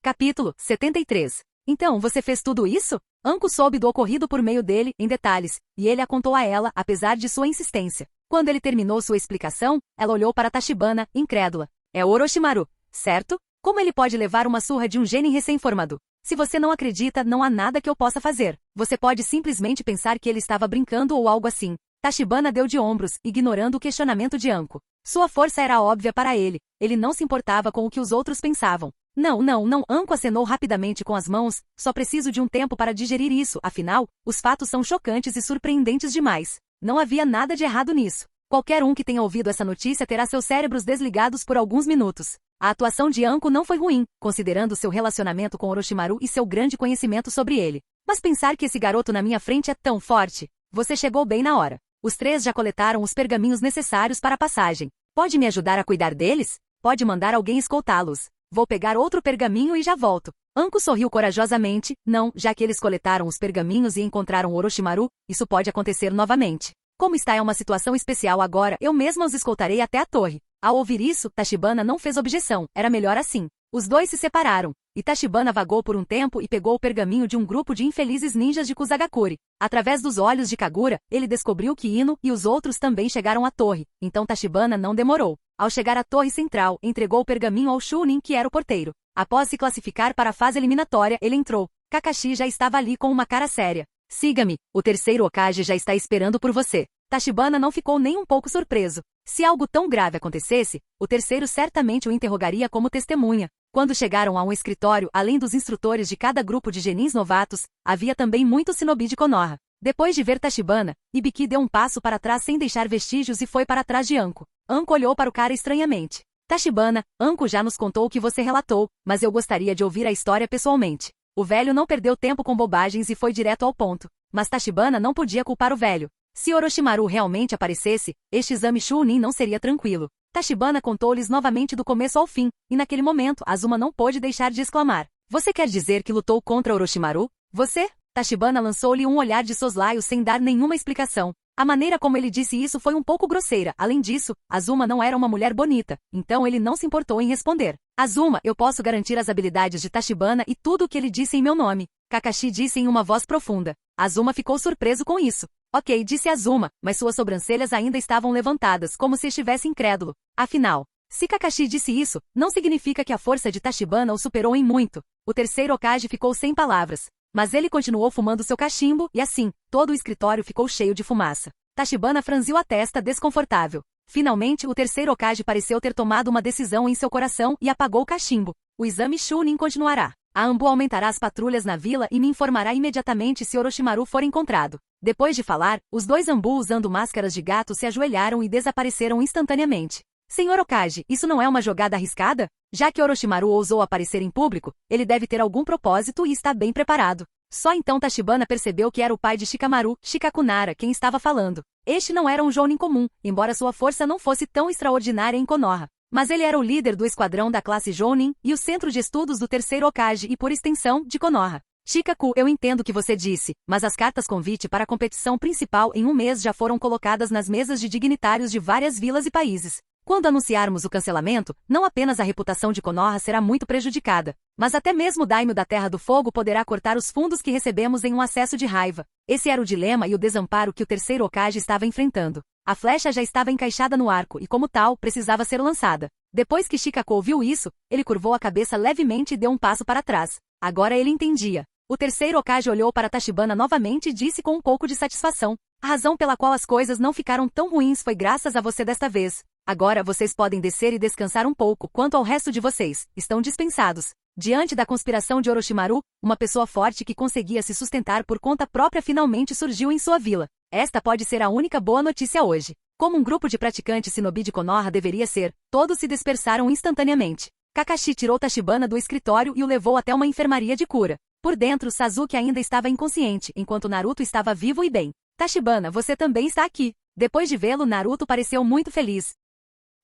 Speaker 2: Capítulo 73. Então, você fez tudo isso? Anko soube do ocorrido por meio dele, em detalhes, e ele a contou a ela, apesar de sua insistência. Quando ele terminou sua explicação, ela olhou para Tachibana, incrédula. É Orochimaru, certo? Como ele pode levar uma surra de um genin recém-formado? Se você não acredita, não há nada que eu possa fazer. Você pode simplesmente pensar que ele estava brincando ou algo assim. Tachibana deu de ombros, ignorando o questionamento de Anko. Sua força era óbvia para ele. Ele não se importava com o que os outros pensavam. Não, Anko acenou rapidamente com as mãos. Só preciso de um tempo para digerir isso, afinal, os fatos são chocantes e surpreendentes demais. Não havia nada de errado nisso. Qualquer um que tenha ouvido essa notícia terá seus cérebros desligados por alguns minutos. A atuação de Anko não foi ruim, considerando seu relacionamento com Orochimaru e seu grande conhecimento sobre ele. Mas pensar que esse garoto na minha frente é tão forte. Você chegou bem na hora. Os 3 já coletaram os pergaminhos necessários para a passagem. Pode me ajudar a cuidar deles? Pode mandar alguém escoltá-los. Vou pegar outro pergaminho e já volto. Anko sorriu corajosamente. Não, já que eles coletaram os pergaminhos e encontraram Orochimaru, isso pode acontecer novamente. Como está uma situação especial agora, eu mesma os escoltarei até a torre. Ao ouvir isso, Tachibana não fez objeção, era melhor assim. Os 2 se separaram, e Tachibana vagou por um tempo e pegou o pergaminho de um grupo de infelizes ninjas de Kusagakure. Através dos olhos de Kagura, ele descobriu que Ino e os outros também chegaram à torre, então Tachibana não demorou. Ao chegar à torre central, entregou o pergaminho ao Chunin, que era o porteiro. Após se classificar para a fase eliminatória, ele entrou. Kakashi já estava ali com uma cara séria. Siga-me, o terceiro Hokage já está esperando por você. Tachibana não ficou nem um pouco surpreso. Se algo tão grave acontecesse, o terceiro certamente o interrogaria como testemunha. Quando chegaram a um escritório, além dos instrutores de cada grupo de genins novatos, havia também muito shinobi de Konoha. Depois de ver Tachibana, Ibiki deu um passo para trás sem deixar vestígios e foi para trás de Anko. Anko olhou para o cara estranhamente. Tachibana, Anko já nos contou o que você relatou, mas eu gostaria de ouvir a história pessoalmente. O velho não perdeu tempo com bobagens e foi direto ao ponto. Mas Tachibana não podia culpar o velho. Se Orochimaru realmente aparecesse, este exame Chunin não seria tranquilo. Tachibana contou-lhes novamente do começo ao fim, e naquele momento Azuma não pôde deixar de exclamar. Você quer dizer que lutou contra Orochimaru? Você? Tachibana lançou-lhe um olhar de soslaio sem dar nenhuma explicação. A maneira como ele disse isso foi um pouco grosseira. Além disso, Azuma não era uma mulher bonita, então ele não se importou em responder. Azuma, eu posso garantir as habilidades de Tachibana e tudo o que ele disse em meu nome. Kakashi disse em uma voz profunda. Azuma ficou surpreso com isso. Ok, disse Azuma, mas suas sobrancelhas ainda estavam levantadas, como se estivesse incrédulo. Afinal, se Kakashi disse isso, não significa que a força de Tachibana o superou em muito. O terceiro Hokage ficou sem palavras. Mas ele continuou fumando seu cachimbo, e assim, todo o escritório ficou cheio de fumaça. Tachibana franziu a testa desconfortável. Finalmente, o terceiro Hokage pareceu ter tomado uma decisão em seu coração e apagou o cachimbo. O exame Chunin continuará. A Anbu aumentará as patrulhas na vila e me informará imediatamente se Orochimaru for encontrado. Depois de falar, os 2 Anbu usando máscaras de gato se ajoelharam e desapareceram instantaneamente. Senhor Hokage, isso não é uma jogada arriscada? Já que Orochimaru ousou aparecer em público, ele deve ter algum propósito e está bem preparado. Só então Tachibana percebeu que era o pai de Shikamaru, Shikakunara, quem estava falando. Este não era um Jounin comum, embora sua força não fosse tão extraordinária em Konoha. Mas ele era o líder do esquadrão da classe Jounin e o centro de estudos do terceiro Hokage e, por extensão, de Konoha. Shikaku, eu entendo o que você disse, mas as cartas convite para a competição principal em um mês já foram colocadas nas mesas de dignitários de várias vilas e países. Quando anunciarmos o cancelamento, não apenas a reputação de Konoha será muito prejudicada, mas até mesmo o Daimyo da Terra do Fogo poderá cortar os fundos que recebemos em um acesso de raiva. Esse era o dilema e o desamparo que o terceiro Hokage estava enfrentando. A flecha já estava encaixada no arco e, como tal, precisava ser lançada. Depois que Shikako viu isso, ele curvou a cabeça levemente e deu um passo para trás. Agora ele entendia. O terceiro Hokage olhou para Tachibana novamente e disse com um pouco de satisfação: a razão pela qual as coisas não ficaram tão ruins foi graças a você desta vez. Agora vocês podem descer e descansar um pouco. Quanto ao resto de vocês, estão dispensados. Diante da conspiração de Orochimaru, uma pessoa forte que conseguia se sustentar por conta própria finalmente surgiu em sua vila. Esta pode ser a única boa notícia hoje. Como um grupo de praticantes shinobi de Konoha deveria ser, todos se dispersaram instantaneamente. Kakashi tirou Tachibana do escritório e o levou até uma enfermaria de cura. Por dentro, Sasuke ainda estava inconsciente, enquanto Naruto estava vivo e bem. Tachibana, você também está aqui. Depois de vê-lo, Naruto pareceu muito feliz.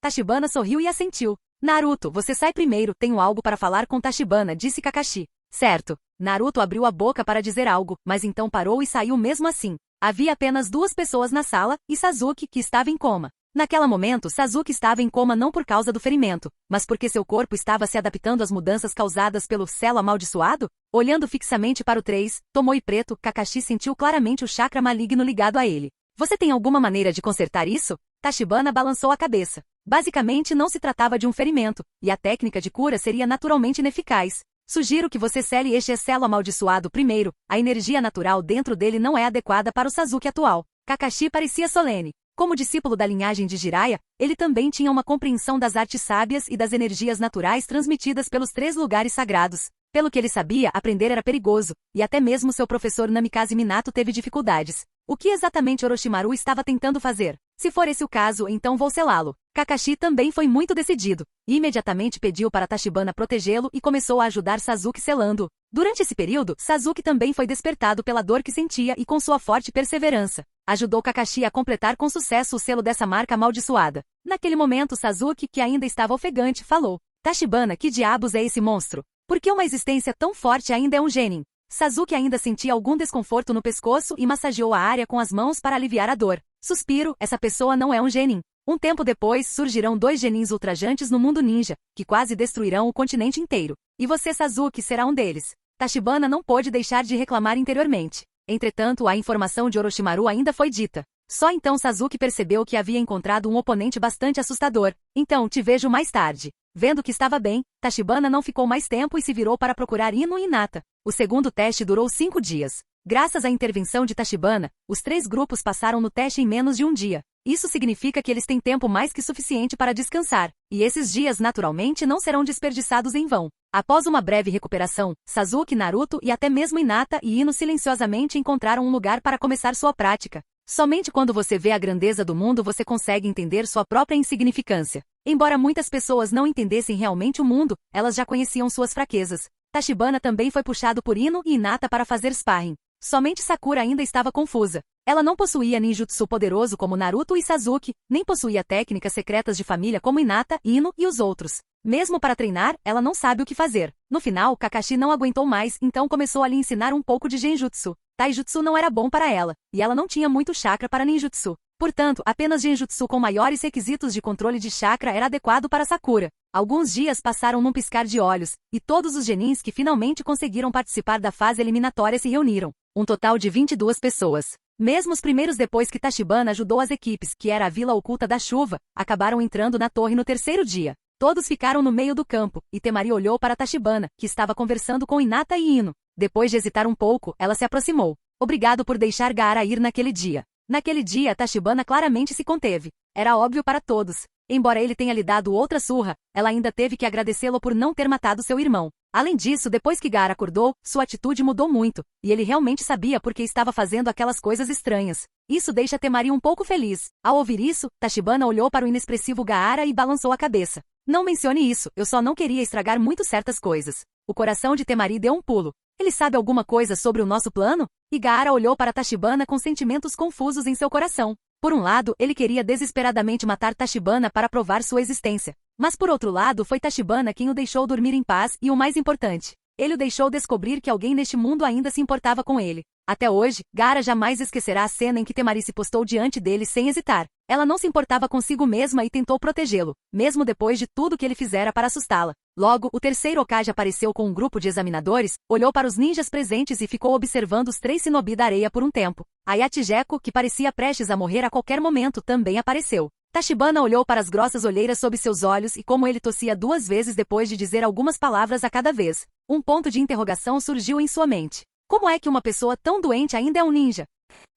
Speaker 2: Tachibana sorriu e assentiu. Naruto, você sai primeiro, tenho algo para falar com Tachibana, disse Kakashi. Certo. Naruto abriu a boca para dizer algo, mas então parou e saiu mesmo assim. Havia apenas 2 pessoas na sala, e Sasuke, que estava em coma. Naquele momento, Sasuke estava em coma não por causa do ferimento, mas porque seu corpo estava se adaptando às mudanças causadas pelo selo amaldiçoado. Olhando fixamente para o 3, Tomoe Preto, Kakashi sentiu claramente o chakra maligno ligado a ele. Você tem alguma maneira de consertar isso? Tachibana balançou a cabeça. Basicamente não se tratava de um ferimento, e a técnica de cura seria naturalmente ineficaz. Sugiro que você sele este selo amaldiçoado primeiro, a energia natural dentro dele não é adequada para o Sasuke atual. Kakashi parecia solene. Como discípulo da linhagem de Jiraiya, ele também tinha uma compreensão das artes sábias e das energias naturais transmitidas pelos 3 lugares sagrados. Pelo que ele sabia, aprender era perigoso, e até mesmo seu professor Namikaze Minato teve dificuldades. O que exatamente Orochimaru estava tentando fazer? Se for esse o caso, então vou selá-lo. Kakashi também foi muito decidido, e imediatamente pediu para Tachibana protegê-lo e começou a ajudar Sasuke selando-o. Durante esse período, Sasuke também foi despertado pela dor que sentia e com sua forte perseverança. Ajudou Kakashi a completar com sucesso o selo dessa marca amaldiçoada. Naquele momento, Sasuke, que ainda estava ofegante, falou: Tachibana, que diabos é esse monstro? Por que uma existência tão forte ainda é um genin? Sasuke ainda sentia algum desconforto no pescoço e massageou a área com as mãos para aliviar a dor. Suspiro, essa pessoa não é um genin. Um tempo depois, surgirão 2 genins ultrajantes no mundo ninja, que quase destruirão o continente inteiro. E você, Sasuke, será um deles. Tachibana não pôde deixar de reclamar interiormente. Entretanto, a informação de Orochimaru ainda foi dita. Só então Sasuke percebeu que havia encontrado um oponente bastante assustador. Então, te vejo mais tarde. Vendo que estava bem, Tachibana não ficou mais tempo e se virou para procurar Ino e Hinata. O segundo teste durou 5 dias. Graças à intervenção de Tachibana, os 3 grupos passaram no teste em menos de um dia. Isso significa que eles têm tempo mais que suficiente para descansar, e esses dias naturalmente não serão desperdiçados em vão. Após uma breve recuperação, Sasuke, Naruto e até mesmo Hinata e Ino silenciosamente encontraram um lugar para começar sua prática. Somente quando você vê a grandeza do mundo você consegue entender sua própria insignificância. Embora muitas pessoas não entendessem realmente o mundo, elas já conheciam suas fraquezas. Tachibana também foi puxado por Ino e Hinata para fazer sparring. Somente Sakura ainda estava confusa. Ela não possuía ninjutsu poderoso como Naruto e Sasuke, nem possuía técnicas secretas de família como Hinata, Ino e os outros. Mesmo para treinar, ela não sabe o que fazer. No final, Kakashi não aguentou mais, então começou a lhe ensinar um pouco de genjutsu. Taijutsu não era bom para ela, e ela não tinha muito chakra para ninjutsu. Portanto, apenas genjutsu com maiores requisitos de controle de chakra era adequado para Sakura. Alguns dias passaram num piscar de olhos, e todos os genins que finalmente conseguiram participar da fase eliminatória se reuniram. Um total de 22 pessoas. Mesmo os primeiros depois que Tachibana ajudou as equipes, que era a Vila Oculta da Chuva, acabaram entrando na torre no terceiro dia. Todos ficaram no meio do campo, e Temari olhou para Tachibana, que estava conversando com Hinata e Ino. Depois de hesitar um pouco, ela se aproximou. Obrigado por deixar Gaara ir naquele dia. Naquele dia, Tachibana claramente se conteve. Era óbvio para todos. Embora ele tenha lhe dado outra surra, ela ainda teve que agradecê-lo por não ter matado seu irmão. Além disso, depois que Gaara acordou, sua atitude mudou muito, e ele realmente sabia por que estava fazendo aquelas coisas estranhas. Isso deixa Temari um pouco feliz. Ao ouvir isso, Tachibana olhou para o inexpressivo Gaara e balançou a cabeça. Não mencione isso, eu só não queria estragar muito certas coisas. O coração de Temari deu um pulo. Ele sabe alguma coisa sobre o nosso plano? E Gaara olhou para Tachibana com sentimentos confusos em seu coração. Por um lado, ele queria desesperadamente matar Tachibana para provar sua existência. Mas por outro lado, foi Tachibana quem o deixou dormir em paz e o mais importante, ele o deixou descobrir que alguém neste mundo ainda se importava com ele. Até hoje, Gaara jamais esquecerá a cena em que Temari se postou diante dele sem hesitar. Ela não se importava consigo mesma e tentou protegê-lo, mesmo depois de tudo que ele fizera para assustá-la. Logo, o terceiro Hokage apareceu com um grupo de examinadores, olhou para os ninjas presentes e ficou observando os 3 shinobi da areia por um tempo. Ayatijeko, que parecia prestes a morrer a qualquer momento, também apareceu. Tachibana olhou para as grossas olheiras sob seus olhos e como ele tossia 2 vezes depois de dizer algumas palavras a cada vez. Um ponto de interrogação surgiu em sua mente. Como é que uma pessoa tão doente ainda é um ninja?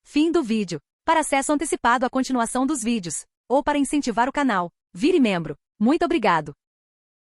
Speaker 2: Fim do vídeo. Para acesso antecipado à continuação dos vídeos, ou para incentivar o canal, vire membro. Muito obrigado.